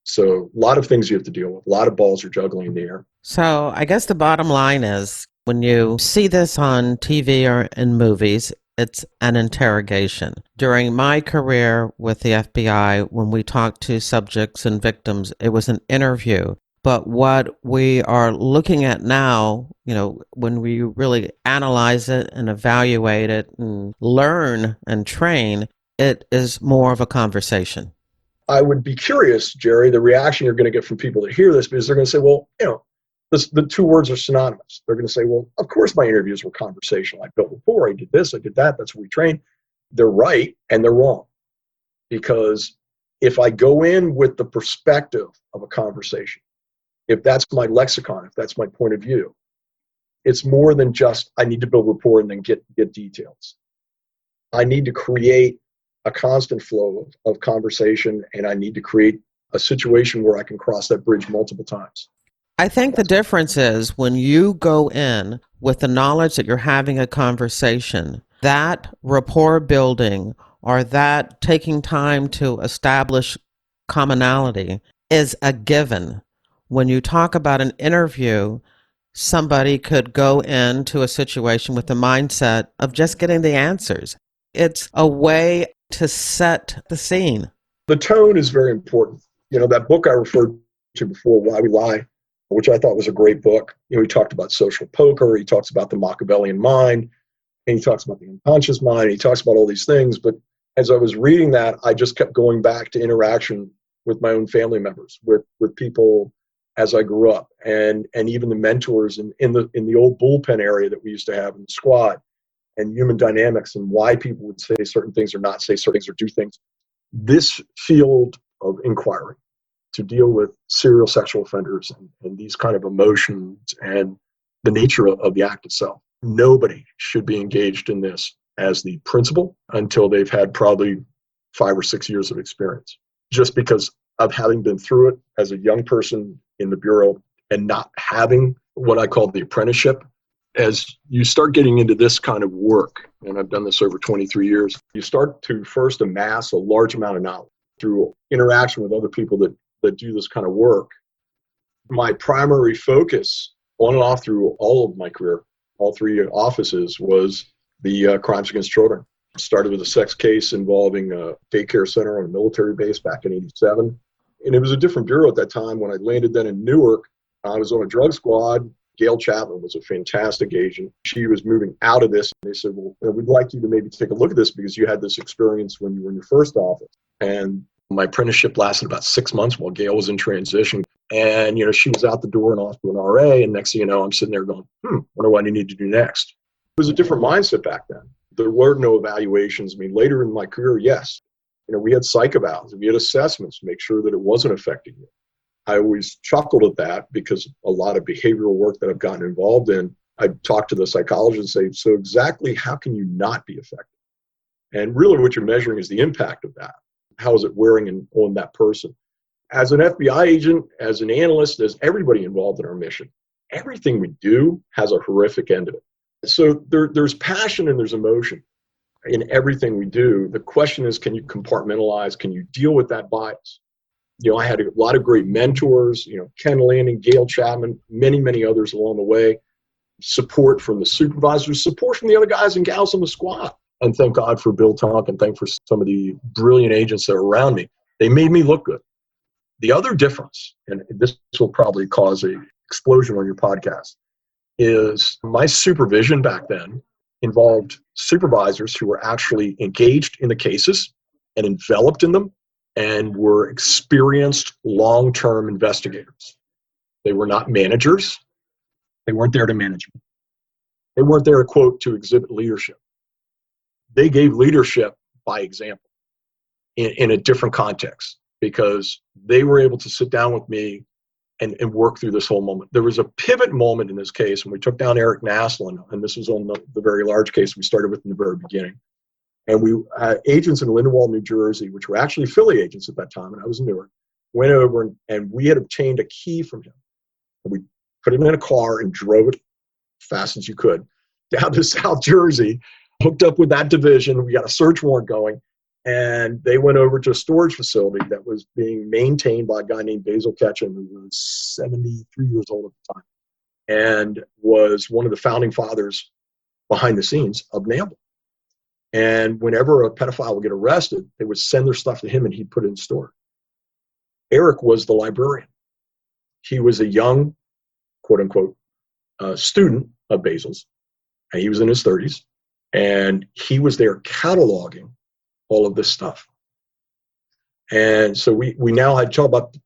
So a lot of things you have to deal with. A lot of balls you're juggling in the air. So I guess the bottom line is when you see this on TV or in movies, it's an interrogation. During my career with the FBI, when we talked to subjects and victims, it was an interview. But what we are looking at now, when we really analyze it and evaluate it and learn and train, it is more of a conversation. I would be curious, Jerry, the reaction you're going to get from people that hear this, because they're going to say, well, the 2 words are synonymous. They're going to say, well, of course my interviews were conversational. I built rapport, I did this, I did that, that's what we train. They're right and they're wrong. Because if I go in with the perspective of a conversation, if that's my lexicon, if that's my point of view, it's more than just I need to build rapport and then get details. I need to create a constant flow of conversation, and I need to create a situation where I can cross that bridge multiple times. I think the difference is when you go in with the knowledge that you're having a conversation, that rapport building or that taking time to establish commonality is a given. When you talk about an interview, somebody could go into a situation with the mindset of just getting the answers. It's a way to set the scene. The tone is very important. That book I referred to before, Why We Lie, which I thought was a great book. He talked about social poker. He talks about the Machiavellian mind, and he talks about the unconscious mind. He talks about all these things. But as I was reading that, I just kept going back to interaction with my own family members, with people as I grew up, and even the mentors in the old bullpen area that we used to have in the squad, and human dynamics and why people would say certain things or not say certain things or do things. This field of inquiry to deal with serial sexual offenders and these kind of emotions and the nature of the act itself. Nobody should be engaged in this as the principal until they've had probably 5 or 6 years of experience, just because of having been through it as a young person in the Bureau and not having what I call the apprenticeship. As you start getting into this kind of work, and I've done this over 23 years, you start to first amass a large amount of knowledge through interaction with other people that do this kind of work. My primary focus on and off through all of my career, all 3 offices, was the crimes against children. Started with a sex case involving a daycare center on a military base back in '87. And it was a different bureau at that time. When I landed then in Newark, I was on a drug squad. Gail Chapman was a fantastic agent. She was moving out of this. They said, well, we'd like you to maybe take a look at this because you had this experience when you were in your first office. And my apprenticeship lasted about 6 months while Gail was in transition. And, she was out the door and off to an RA. And next thing you know, I'm sitting there going, wonder what I need to do next. It was a different mindset back then. There were no evaluations. I mean, later in my career, yes. We had psych evals, we had assessments to make sure that it wasn't affecting you. I always chuckled at that because a lot of behavioral work that I've gotten involved in, I talk to the psychologist and say, so exactly how can you not be affected? And really what you're measuring is the impact of that. How is it wearing on that person? As an FBI agent, as an analyst, as everybody involved in our mission, everything we do has a horrific end of it. So there's passion and there's emotion in everything we do. The question is, can you compartmentalize? Can you deal with that bias? I had a lot of great mentors, Ken Landing, Gail Chapman, many, many others along the way. Support from the supervisors, support from the other guys and gals on the squad. And thank God for Bill Tonk and thank for some of the brilliant agents that are around me. They made me look good. The other difference, and this will probably cause an explosion on your podcast, is my supervision back then involved supervisors who were actually engaged in the cases and enveloped in them and were experienced long-term investigators. They were not managers. They weren't there to manage me. They weren't there, quote, to exhibit leadership. They gave leadership by example in a different context because they were able to sit down with me and work through this whole moment. There was a pivot moment in this case when we took down Eric Naslin, and this was on the very large case we started with in the very beginning. And we agents in Lindenwold, New Jersey, which were actually Philly agents at that time, and I was in Newark, went over and we had obtained a key from him. And we put it in a car and drove it fast as you could down to South Jersey, hooked up with that division. We got a search warrant going, and they went over to a storage facility that was being maintained by a guy named Basil Ketchum, who was 73 years old at the time, and was one of the founding fathers behind the scenes of NAMBLA. And whenever a pedophile would get arrested, they would send their stuff to him and he'd put it in store. Eric was the librarian. He was a young, quote unquote, student of Basil's. And he was in his 30s. And he was there cataloging all of this stuff. And so we now had to talk about,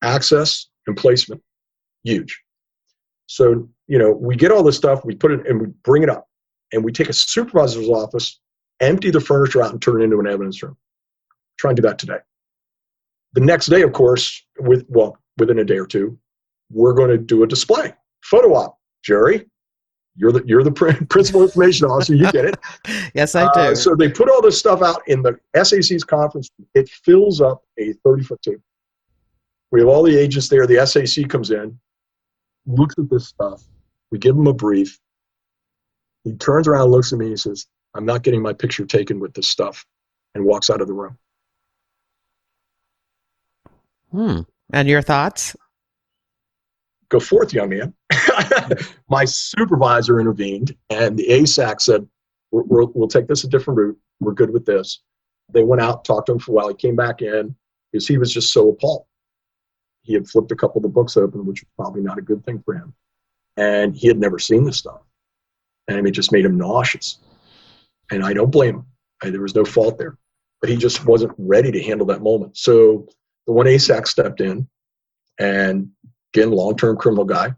access and placement. Huge. So, we get all this stuff, we put it and we bring it up. And we take a supervisor's office, empty the furniture out and turn it into an evidence room. Try and do that today. The next day, of course, within a day or two, we're going to do a display, photo op. Jerry, you're the principal information officer. You get it. Yes, I do. So they put all this stuff out in the SAC's conference. It fills up a 30-foot table. We have all the agents there. The SAC comes in, looks at this stuff. We give him a brief. He turns around, looks at me, and says, I'm not getting my picture taken with this stuff, and walks out of the room. And your thoughts? Go forth, young man. My supervisor intervened, and the ASAC said, we'll take this a different route. We're good with this. They went out, talked to him for a while. He came back in because he was just so appalled. He had flipped a couple of the books open, which was probably not a good thing for him. And he had never seen this stuff. And it just made him nauseous. And I don't blame him. There was no fault there. But he just wasn't ready to handle that moment. So the one ASAC stepped in, and again, long-term criminal guy.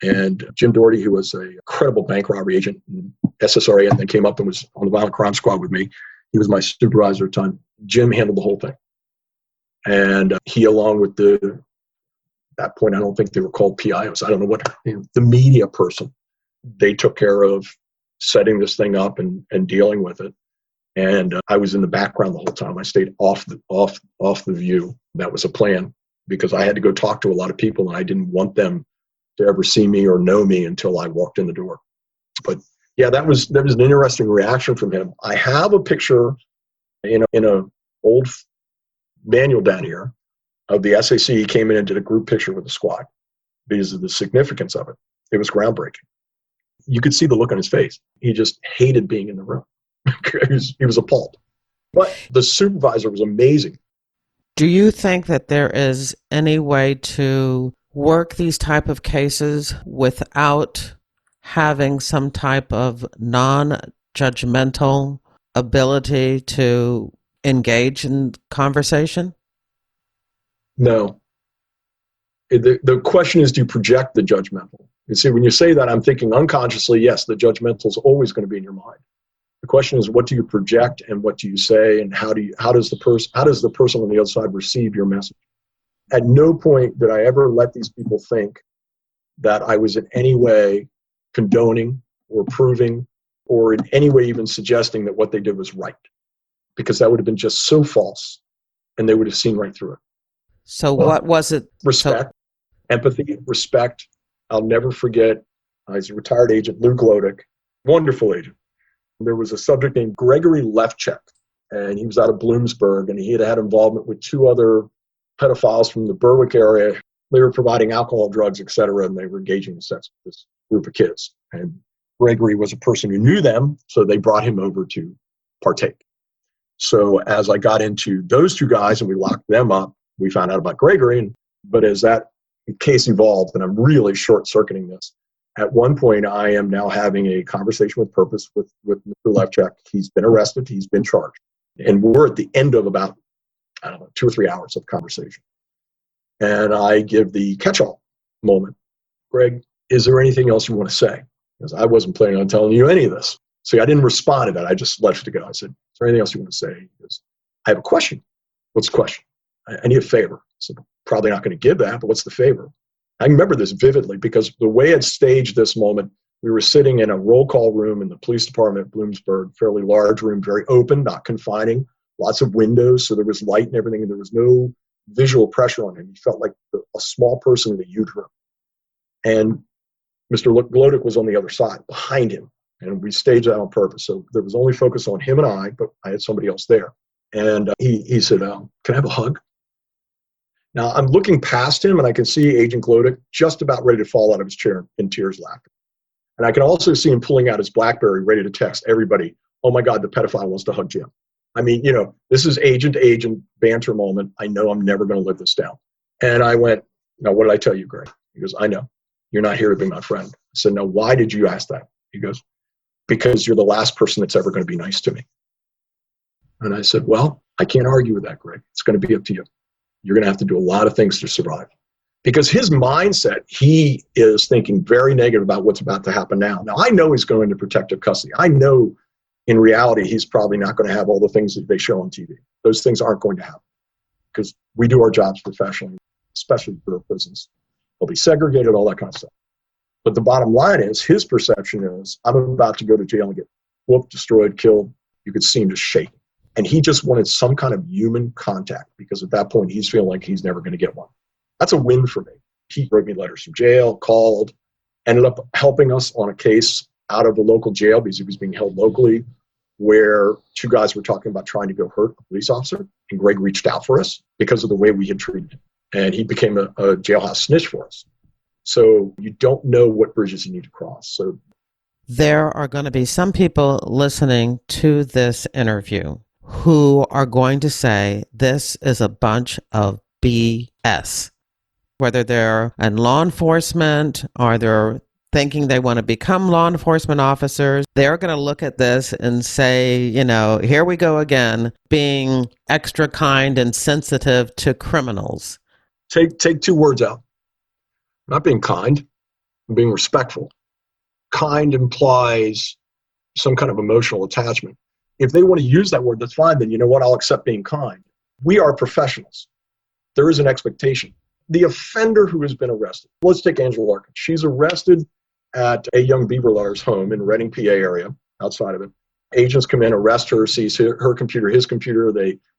And Jim Doherty, who was an incredible bank robbery agent in SSRA and then came up and was on the violent crime squad with me. He was my supervisor at the time. Jim handled the whole thing. And he, along with at that point, I don't think they were called PIOs. I don't know what, the media person, they took care of setting this thing up and dealing with it. And I was in the background the whole time. I stayed off the view. That was a plan because I had to go talk to a lot of people and I didn't want them to ever see me or know me until I walked in the door. But yeah, that was an interesting reaction from him. I have a picture in a old manual down here of the SAC. He came in and did a group picture with the squad because of the significance of it. It was groundbreaking. You could see the look on his face. He just hated being in the room. He was appalled. But the supervisor was amazing. Do you think that there is any way to work these type of cases without having some type of non-judgmental ability to engage in conversation? No. The question is, do you project the judgmental? You see, when you say that, I'm thinking unconsciously, yes, the judgmental is always going to be in your mind. The question is, what do you project and what do you say, and how does the person on the other side receive your message? At no point did I ever let these people think that I was in any way condoning or approving or in any way even suggesting that what they did was right, because that would have been just so false and they would have seen right through it. So what was it? Respect, empathy, respect. I'll never forget, he's a retired agent, Lou Glodick, wonderful agent. There was a subject named Gregory Lefchek, and he was out of Bloomsburg, and he had involvement with two other pedophiles from the Berwick area. They were providing alcohol, drugs, etc., and they were engaging in sex with this group of kids. And Gregory was a person who knew them, so they brought him over to partake. So as I got into those two guys and we locked them up, we found out about Gregory. But as that case evolved, and I'm really short-circuiting this, at one point I am now having a conversation with purpose with Mr. Lefchek. He's been arrested. He's been charged. And we're at the end of about, 2 or 3 hours of conversation. And I give the catch-all moment. Greg, is there anything else you want to say? Because I wasn't planning on telling you any of this. See, I didn't respond to that. I just let it go. I said, is there anything else you want to say? He goes, I have a question. What's the question? I need a favor. I said, probably not going to give that, but what's the favor? I remember this vividly because the way I'd staged this moment, we were sitting in a roll call room in the police department at Bloomsburg, fairly large room, very open, not confining, lots of windows, so there was light and everything, and there was no visual pressure on him. He felt like a small person in a huge room. And Mr. Glodick was on the other side, behind him, and we staged that on purpose. So there was only focus on him and I, but I had somebody else there. And he said, can I have a hug? Now, I'm looking past him, and I can see Agent Glodick just about ready to fall out of his chair in tears laughing. And I can also see him pulling out his BlackBerry, ready to text everybody, oh my God, the pedophile wants to hug Jim. I mean, this is agent banter moment. I know I'm never going to live this down. And I went, now, what did I tell you, Greg? He goes, I know. You're not here to be my friend. I said, no, why did you ask that? He goes, because you're the last person that's ever going to be nice to me. And I said, well, I can't argue with that, Greg. It's going to be up to you. You're going to have to do a lot of things to survive. Because his mindset, he is thinking very negative about what's about to happen now. Now, I know he's going into protective custody. I know in reality, he's probably not going to have all the things that they show on TV. Those things aren't going to happen because we do our jobs professionally, especially for prisons. They'll be segregated, all that kind of stuff. But the bottom line is, his perception is, I'm about to go to jail and get whooped, destroyed, killed. You could see him just shaking. And he just wanted some kind of human contact because at that point, he's feeling like he's never going to get one. That's a win for me. He wrote me letters from jail, called, ended up helping us on a case out of the local jail because he was being held locally, where two guys were talking about trying to go hurt a police officer. And Greg reached out for us because of the way we had treated him. And he became a jailhouse snitch for us. So you don't know what bridges you need to cross. So there are going to be some people listening to this interview who are going to say this is a bunch of BS. Whether they're in law enforcement or they're thinking they want to become law enforcement officers, they're going to look at this and say, here we go again, being extra kind and sensitive to criminals. Take two words out. I'm not being kind, I'm being respectful. Kind implies some kind of emotional attachment. If they want to use that word, that's fine. Then you know what? I'll accept being kind. We are professionals. There is an expectation. The offender who has been arrested, let's take Angela Larkin. She's arrested at a young Beaver Lawyer's home in Reading, PA area. outside of it. Agents come in, arrest her, sees her computer, his computer.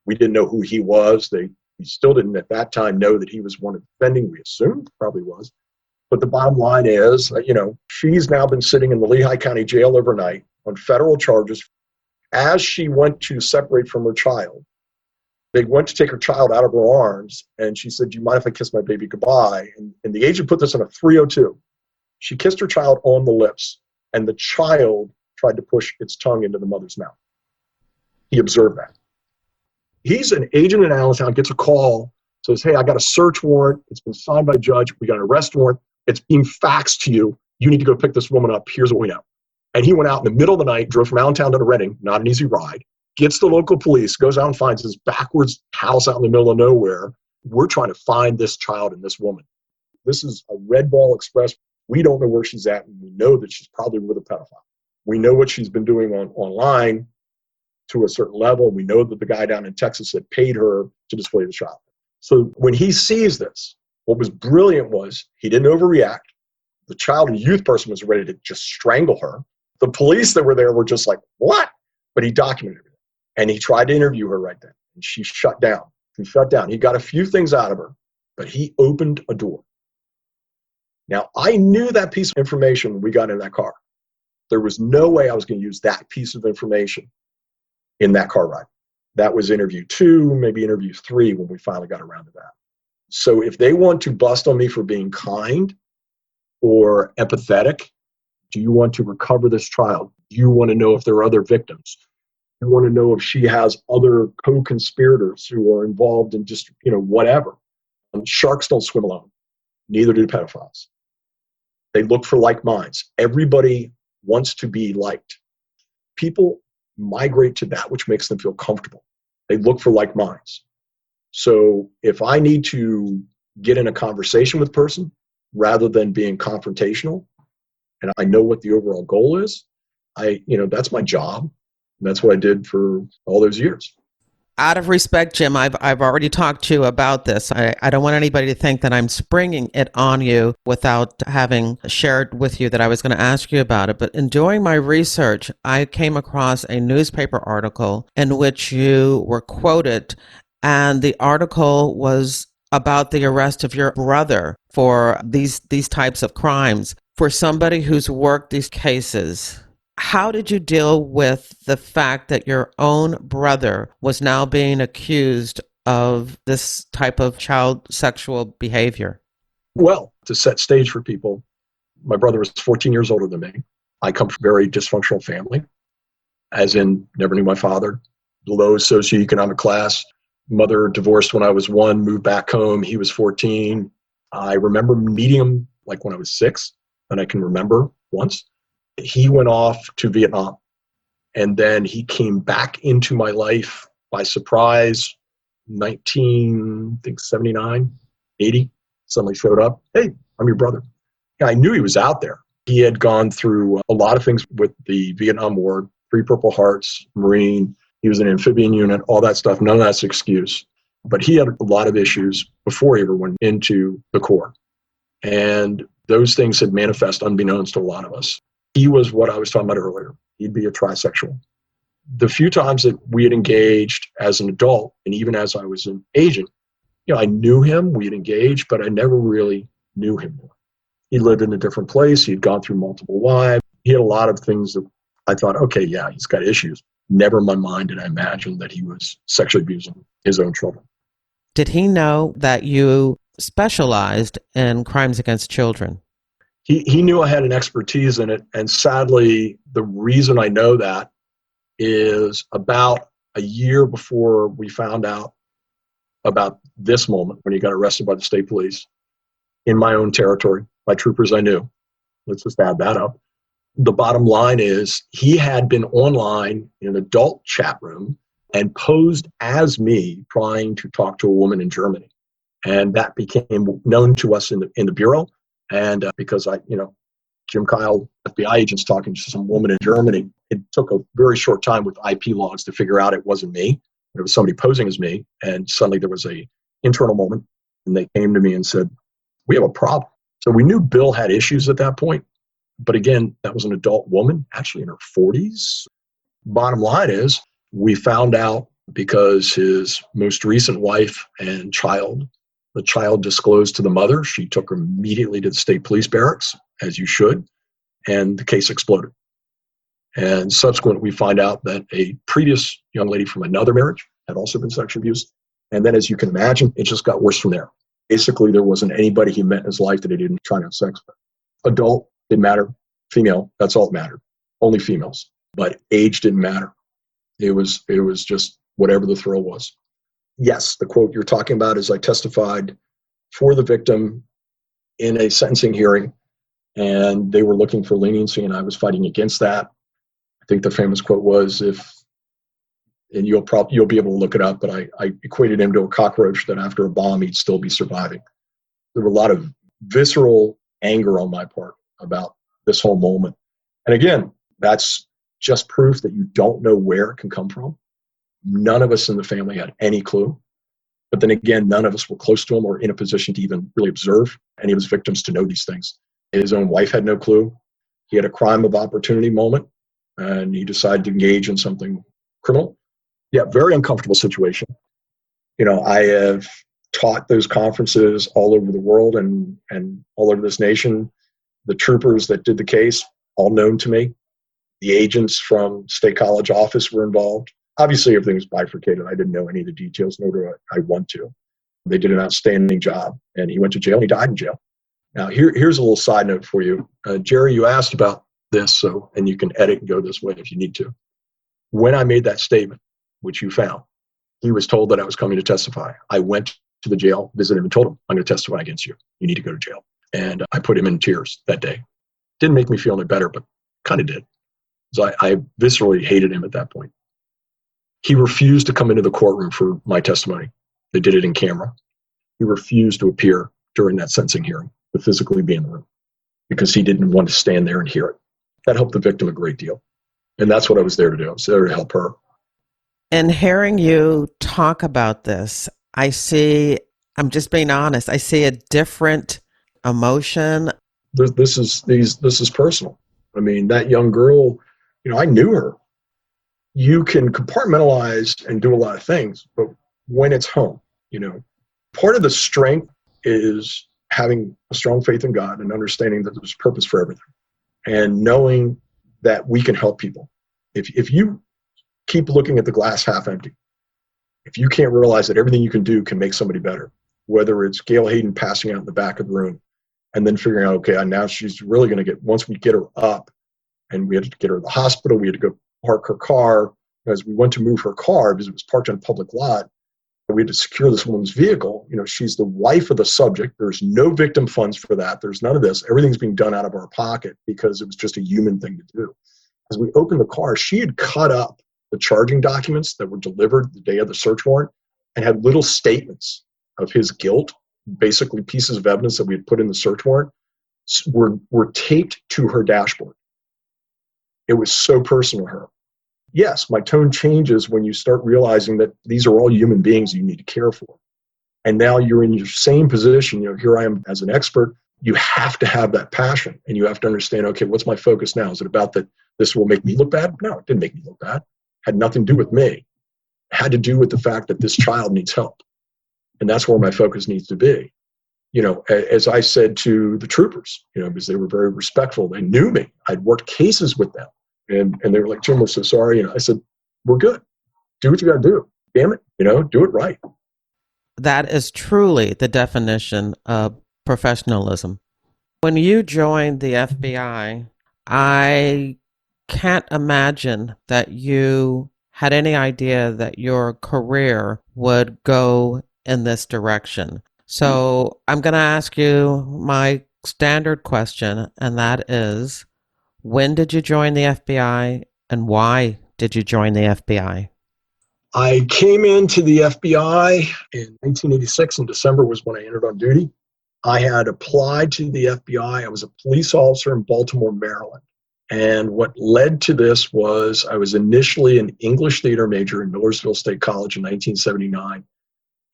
We didn't know who he was. We still didn't at that time know that he was one of the defending. We assumed probably was. But the bottom line is, she's now been sitting in the Lehigh County Jail overnight on federal charges. As she went to separate from her child, they went to take her child out of her arms, and she said, "Do you mind if I kiss my baby goodbye?" And the agent put this in a 302. She kissed her child on the lips, and the child tried to push its tongue into the mother's mouth. He observed that. He's an agent in Allentown, gets a call, says, "Hey, I got a search warrant. It's been signed by a judge. We got an arrest warrant. It's being faxed to you. You need to go pick this woman up. Here's what we know." And he went out in the middle of the night, drove from Allentown to Reading, not an easy ride, gets the local police, goes out and finds this backwards house out in the middle of nowhere. We're trying to find this child and this woman. This is a Red Ball Express. We don't know where she's at, and we know that she's probably with a pedophile. We know what she's been doing online to a certain level. We know that the guy down in Texas had paid her to display the child. So when he sees this, what was brilliant was he didn't overreact. The child and youth person was ready to just strangle her. The police that were there were just like, "What?" But he documented it. And he tried to interview her right then. And she shut down. He got a few things out of her, but he opened a door. Now, I knew that piece of information when we got in that car. There was no way I was going to use that piece of information in that car ride. That was interview 2, maybe interview 3 when we finally got around to that. So if they want to bust on me for being kind or empathetic, do you want to recover this child? Do you want to know if there are other victims? Do you want to know if she has other co-conspirators who are involved in just, whatever? Sharks don't swim alone. Neither do pedophiles. They look for like minds. Everybody wants to be liked. People migrate to that which makes them feel comfortable. They look for like minds. So if I need to get in a conversation with a person rather than being confrontational, and I know what the overall goal is, that's my job. And that's what I did for all those years. Out of respect, Jim, I've already talked to you about this. I don't want anybody to think that I'm springing it on you without having shared with you that I was going to ask you about it. But in doing my research, I came across a newspaper article in which you were quoted, and the article was about the arrest of your brother for these types of crimes. For somebody who's worked these cases, how did you deal with the fact that your own brother was now being accused of this type of child sexual behavior? Well, to set stage for people, my brother was 14 years older than me. I come from a very dysfunctional family, as in never knew my father, low socioeconomic class. Mother divorced when I was 1, moved back home. He was 14. I remember meeting him like when I was 6, and I can remember once. He went off to Vietnam, and then he came back into my life by surprise, 79, 80, suddenly showed up. "Hey, I'm your brother." Yeah, I knew he was out there. He had gone through a lot of things with the Vietnam War, 3 Purple Hearts, Marine. He was in an amphibian unit, all that stuff. None of that's an excuse. But he had a lot of issues before he ever went into the Corps. And those things had manifest unbeknownst to a lot of us. He was what I was talking about earlier. He'd be a trisexual. The few times that we had engaged as an adult, and even as I was an agent, I knew him, we had engaged, but I never really knew him more. He lived in a different place. He'd gone through multiple wives. He had a lot of things that I thought, okay, yeah, he's got issues. Never in my mind did I imagine that he was sexually abusing his own children. Did he know that you specialized in crimes against children? He knew I had an expertise in it, and sadly, the reason I know that is about a year before we found out about this moment when he got arrested by the state police in my own territory, by troopers I knew. Let's just add that up. The bottom line is he had been online in an adult chat room and posed as me trying to talk to a woman in Germany. And that became known to us in the Bureau. And because Jim Kyle, FBI agents talking to some woman in Germany, it took a very short time with IP logs to figure out it wasn't me. It was somebody posing as me. And suddenly there was a internal moment, and they came to me and said, "We have a problem." So we knew Bill had issues at that point. But again, that was an adult woman, actually in her 40s. Bottom line is, we found out because his most recent wife and child, the child disclosed to the mother. She took her immediately to the state police barracks, as you should, and the case exploded. And subsequently, we find out that a previous young lady from another marriage had also been sexually abused. And then, as you can imagine, it just got worse from there. Basically, there wasn't anybody he met in his life that he didn't try to have sex with. Adult, didn't matter. Female, that's all that mattered. Only females. But age didn't matter. It was just whatever the thrill was. Yes, the quote you're talking about is, I testified for the victim in a sentencing hearing, and they were looking for leniency, and I was fighting against that. I think the famous quote was, and you'll be able to look it up, but I equated him to a cockroach that after a bomb, he'd still be surviving. There were a lot of visceral anger on my part about this whole moment. And again, that's just proof that you don't know where it can come from. None of us in the family had any clue. But then again, none of us were close to him or in a position to even really observe any of his victims to know these things. His own wife had no clue. He had a crime of opportunity moment, and he decided to engage in something criminal. Yeah, very uncomfortable situation. I have taught those conferences all over the world and all over this nation. The troopers that did the case, all known to me. The agents from State College office were involved. Obviously, everything was bifurcated. I didn't know any of the details, nor do I want to. They did an outstanding job, and he went to jail, and he died in jail. Now, here's a little side note for you. Jerry, you asked about this, and you can edit and go this way if you need to. When I made that statement, which you found, he was told that I was coming to testify. I went to the jail, visited him, and told him, I'm going to testify against you. You need to go to jail. And I put him in tears that day. Didn't make me feel any better, but kind of did. So I viscerally hated him at that point. He refused to come into the courtroom for my testimony. They did it in camera. He refused to appear during that sentencing hearing, to physically be in the room, because he didn't want to stand there and hear it. That helped the victim a great deal. And that's what I was there to do. I was there to help her. In hearing you talk about this, I'm just being honest, I see a different emotion. This is personal. I mean, that young girl, I knew her. You can compartmentalize and do a lot of things, but when it's home, part of the strength is having a strong faith in God and understanding that there's purpose for everything, and knowing that we can help people. If you keep looking at the glass half empty, if you can't realize that everything you can do can make somebody better, whether it's Gail Hayden passing out in the back of the room and then figuring out, okay, now she's really going to once we get her up, and we had to get her to the hospital, we had to go park her car. As we went to move her car, because it was parked on a public lot, we had to secure this woman's vehicle. She's the wife of the subject. There's no victim funds for that. There's none of this. Everything's being done out of our pocket because it was just a human thing to do. As we opened the car, she had cut up the charging documents that were delivered the day of the search warrant and had little statements of his guilt, basically pieces of evidence that we had put in the search warrant, were taped to her dashboard. It was so personal to her. Yes, my tone changes when you start realizing that these are all human beings you need to care for. And now you're in your same position. Here I am as an expert. You have to have that passion, and you have to understand, okay, what's my focus now? Is it about that this will make me look bad? No, it didn't make me look bad. It had nothing to do with me. It had to do with the fact that this child needs help. And that's where my focus needs to be. As I said to the troopers, because they were very respectful. They knew me. I'd worked cases with them. And they were like, Jim, we're so sorry. I said, we're good. Do what you got to do. Damn it. Do it right. That is truly the definition of professionalism. When you joined the FBI, I can't imagine that you had any idea that your career would go in this direction. So I'm going to ask you my standard question, and that is, when did you join the FBI, and why did you join the FBI? I came into the FBI in 1986. In December was when I entered on duty. I had applied to the FBI. I was a police officer in Baltimore, Maryland. And what led to this was I was initially an English theater major in Millersville State College in 1979.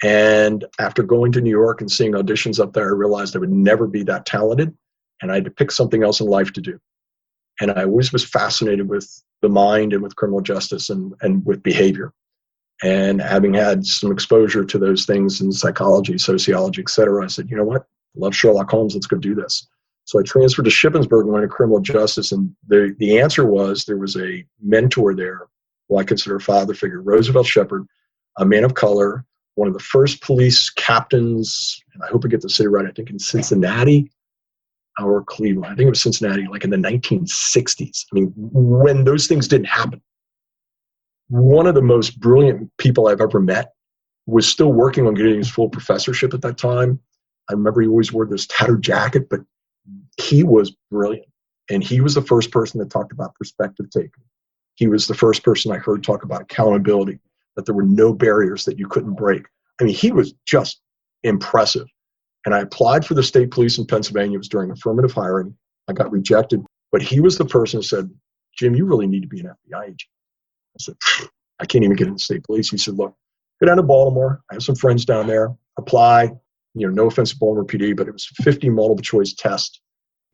And after going to New York and seeing auditions up there, I realized I would never be that talented, and I had to pick something else in life to do. And I always was fascinated with the mind and with criminal justice and with behavior. And having had some exposure to those things in psychology, sociology, et cetera, I said, you know what? I love Sherlock Holmes. Let's go do this. So I transferred to Shippensburg and went to criminal justice. And the answer was there was a mentor there who I consider a father figure, Roosevelt Shepard, a man of color, one of the first police captains, and I hope I get the city right, I think in Cincinnati or Cleveland. I think it was Cincinnati, like in the 1960s. I mean, when those things didn't happen. One of the most brilliant people I've ever met was still working on getting his full professorship at that time. I remember he always wore this tattered jacket, but he was brilliant. And he was the first person that talked about perspective taking. He was the first person I heard talk about accountability, that there were no barriers that you couldn't break. I mean, he was just impressive. And I applied for the state police in Pennsylvania. It was during affirmative hiring. I got rejected. But he was the person who said, Jim, you really need to be an FBI agent. I said, I can't even get into state police. He said, look, go down to Baltimore. I have some friends down there. Apply. No offense to Baltimore PD, but it was a 50 multiple choice test.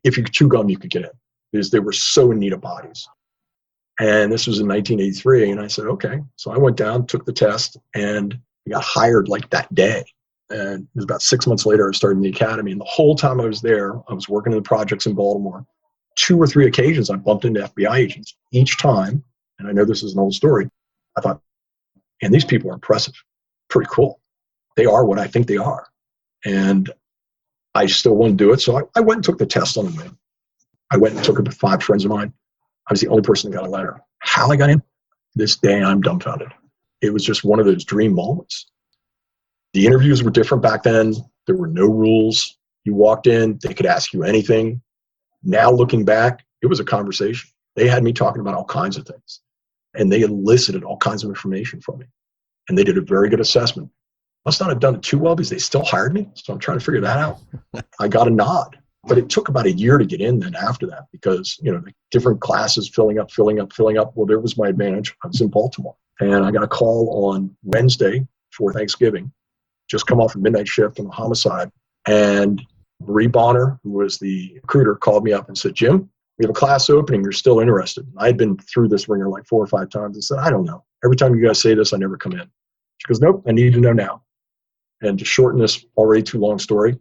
If you could chew gum, you could get in, because they were so in need of bodies. And this was in 1983. And I said, okay. So I went down, took the test, and I got hired like that day. And it was about 6 months later, I started in the academy. And the whole time I was there, I was working in the projects in Baltimore. 2 or 3 occasions, I bumped into FBI agents. Each time, and I know this is an old story, I thought, man, these people are impressive. Pretty cool. They are what I think they are. And I still want to do it. So I went and took the test on them. I went and took it to 5 friends of mine. I was the only person that got a letter. How I got in? This day, I'm dumbfounded. It was just one of those dream moments. The interviews were different back then. There were no rules. You walked in, they could ask you anything. Now looking back, it was a conversation. They had me talking about all kinds of things. And they elicited all kinds of information from me. And they did a very good assessment. Must not have done it too well because they still hired me. So I'm trying to figure that out. I got a nod. But it took about a year to get in then after that because, the different classes filling up. Well, there was my advantage. I was in Baltimore. And I got a call on Wednesday for Thanksgiving. Just come off a midnight shift on a homicide. And Marie Bonner, who was the recruiter, called me up and said, Jim, we have a class opening. You're still interested. I had been through this ringer like 4 or 5 times and said, I don't know. Every time you guys say this, I never come in. She goes, nope, I need to know now. And to shorten this already too long story, I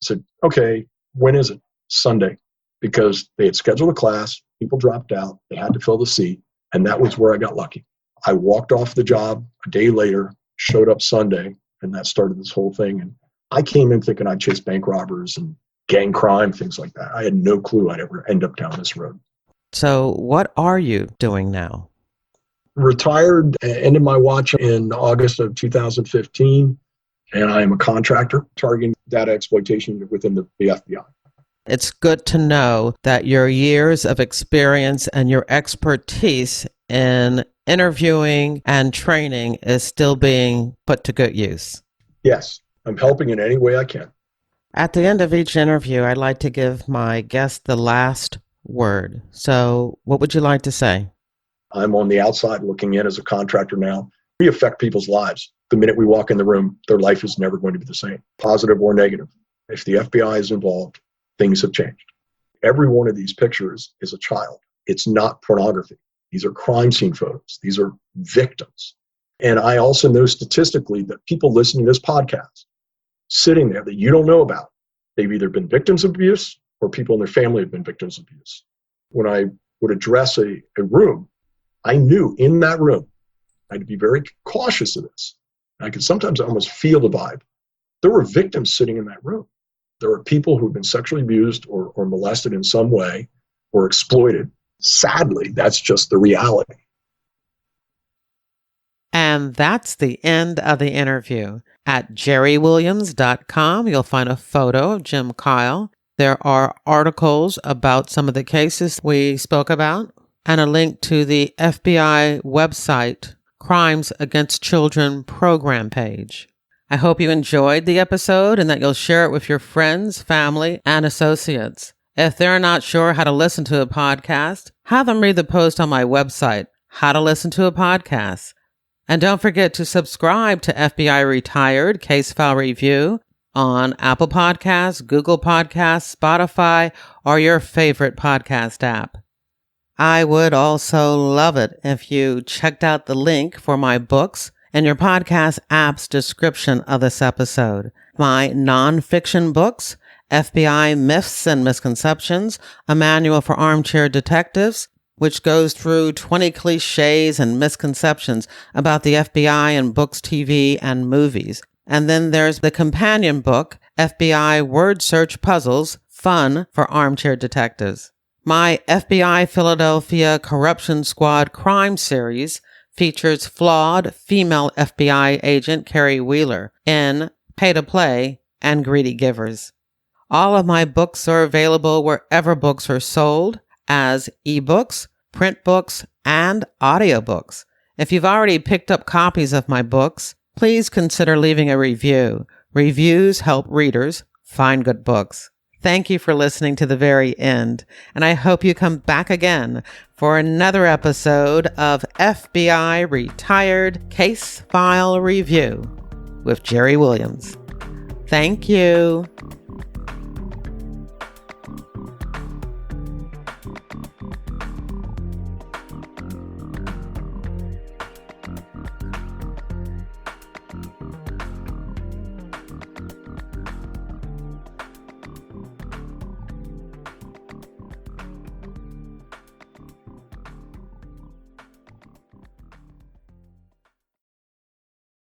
said, okay, when is it? Sunday. Because they had scheduled a class, people dropped out, they had to fill the seat, and that was where I got lucky. I walked off the job a day later, showed up Sunday, and that started this whole thing. And I came in thinking I'd chase bank robbers and gang crime, things like that. I had no clue I'd ever end up down this road. So what are you doing now? Retired, ended my watch in August of 2015, and I am a contractor targeting data exploitation within the FBI. It's good to know that your years of experience and your expertise in interviewing and training is still being put to good use. Yes, I'm helping in any way I can. At the end of each interview, I'd like to give my guest the last word. So what would you like to say? I'm on the outside looking in as a contractor now. We affect people's lives. The minute we walk in the room, their life is never going to be the same, positive or negative. If the FBI is involved, things have changed. Every one of these pictures is a child. It's not pornography. These are crime scene photos. These are victims. And I also know statistically that people listening to this podcast, sitting there that you don't know about, they've either been victims of abuse or people in their family have been victims of abuse. When I would address a room, I knew in that room, I had to be very cautious of this. I could sometimes almost feel the vibe. There were victims sitting in that room. There are people who've been sexually abused or molested in some way or exploited. Sadly, that's just the reality. And that's the end of the interview. At jerrywilliams.com, you'll find a photo of Jim Kyle. There are articles about some of the cases we spoke about and a link to the FBI website Crimes Against Children program page. I hope you enjoyed the episode and that you'll share it with your friends, family, and associates. If they're not sure how to listen to a podcast, have them read the post on my website, How to Listen to a Podcast. And don't forget to subscribe to FBI Retired Case File Review on Apple Podcasts, Google Podcasts, Spotify, or your favorite podcast app. I would also love it if you checked out the link for my books in your podcast app's description of this episode. My nonfiction books, FBI Myths and Misconceptions, a manual for armchair detectives, which goes through 20 cliches and misconceptions about the FBI in books, TV, and movies. And then there's the companion book, FBI Word Search Puzzles, Fun for Armchair Detectives. My FBI Philadelphia Corruption Squad crime series features flawed female FBI agent Carrie Wheeler in Pay to Play and Greedy Givers. All of my books are available wherever books are sold as ebooks, print books, and audiobooks. If you've already picked up copies of my books, please consider leaving a review. Reviews help readers find good books. Thank you for listening to the very end, and I hope you come back again for another episode of FBI Retired Case File Review with Jerry Williams. Thank you.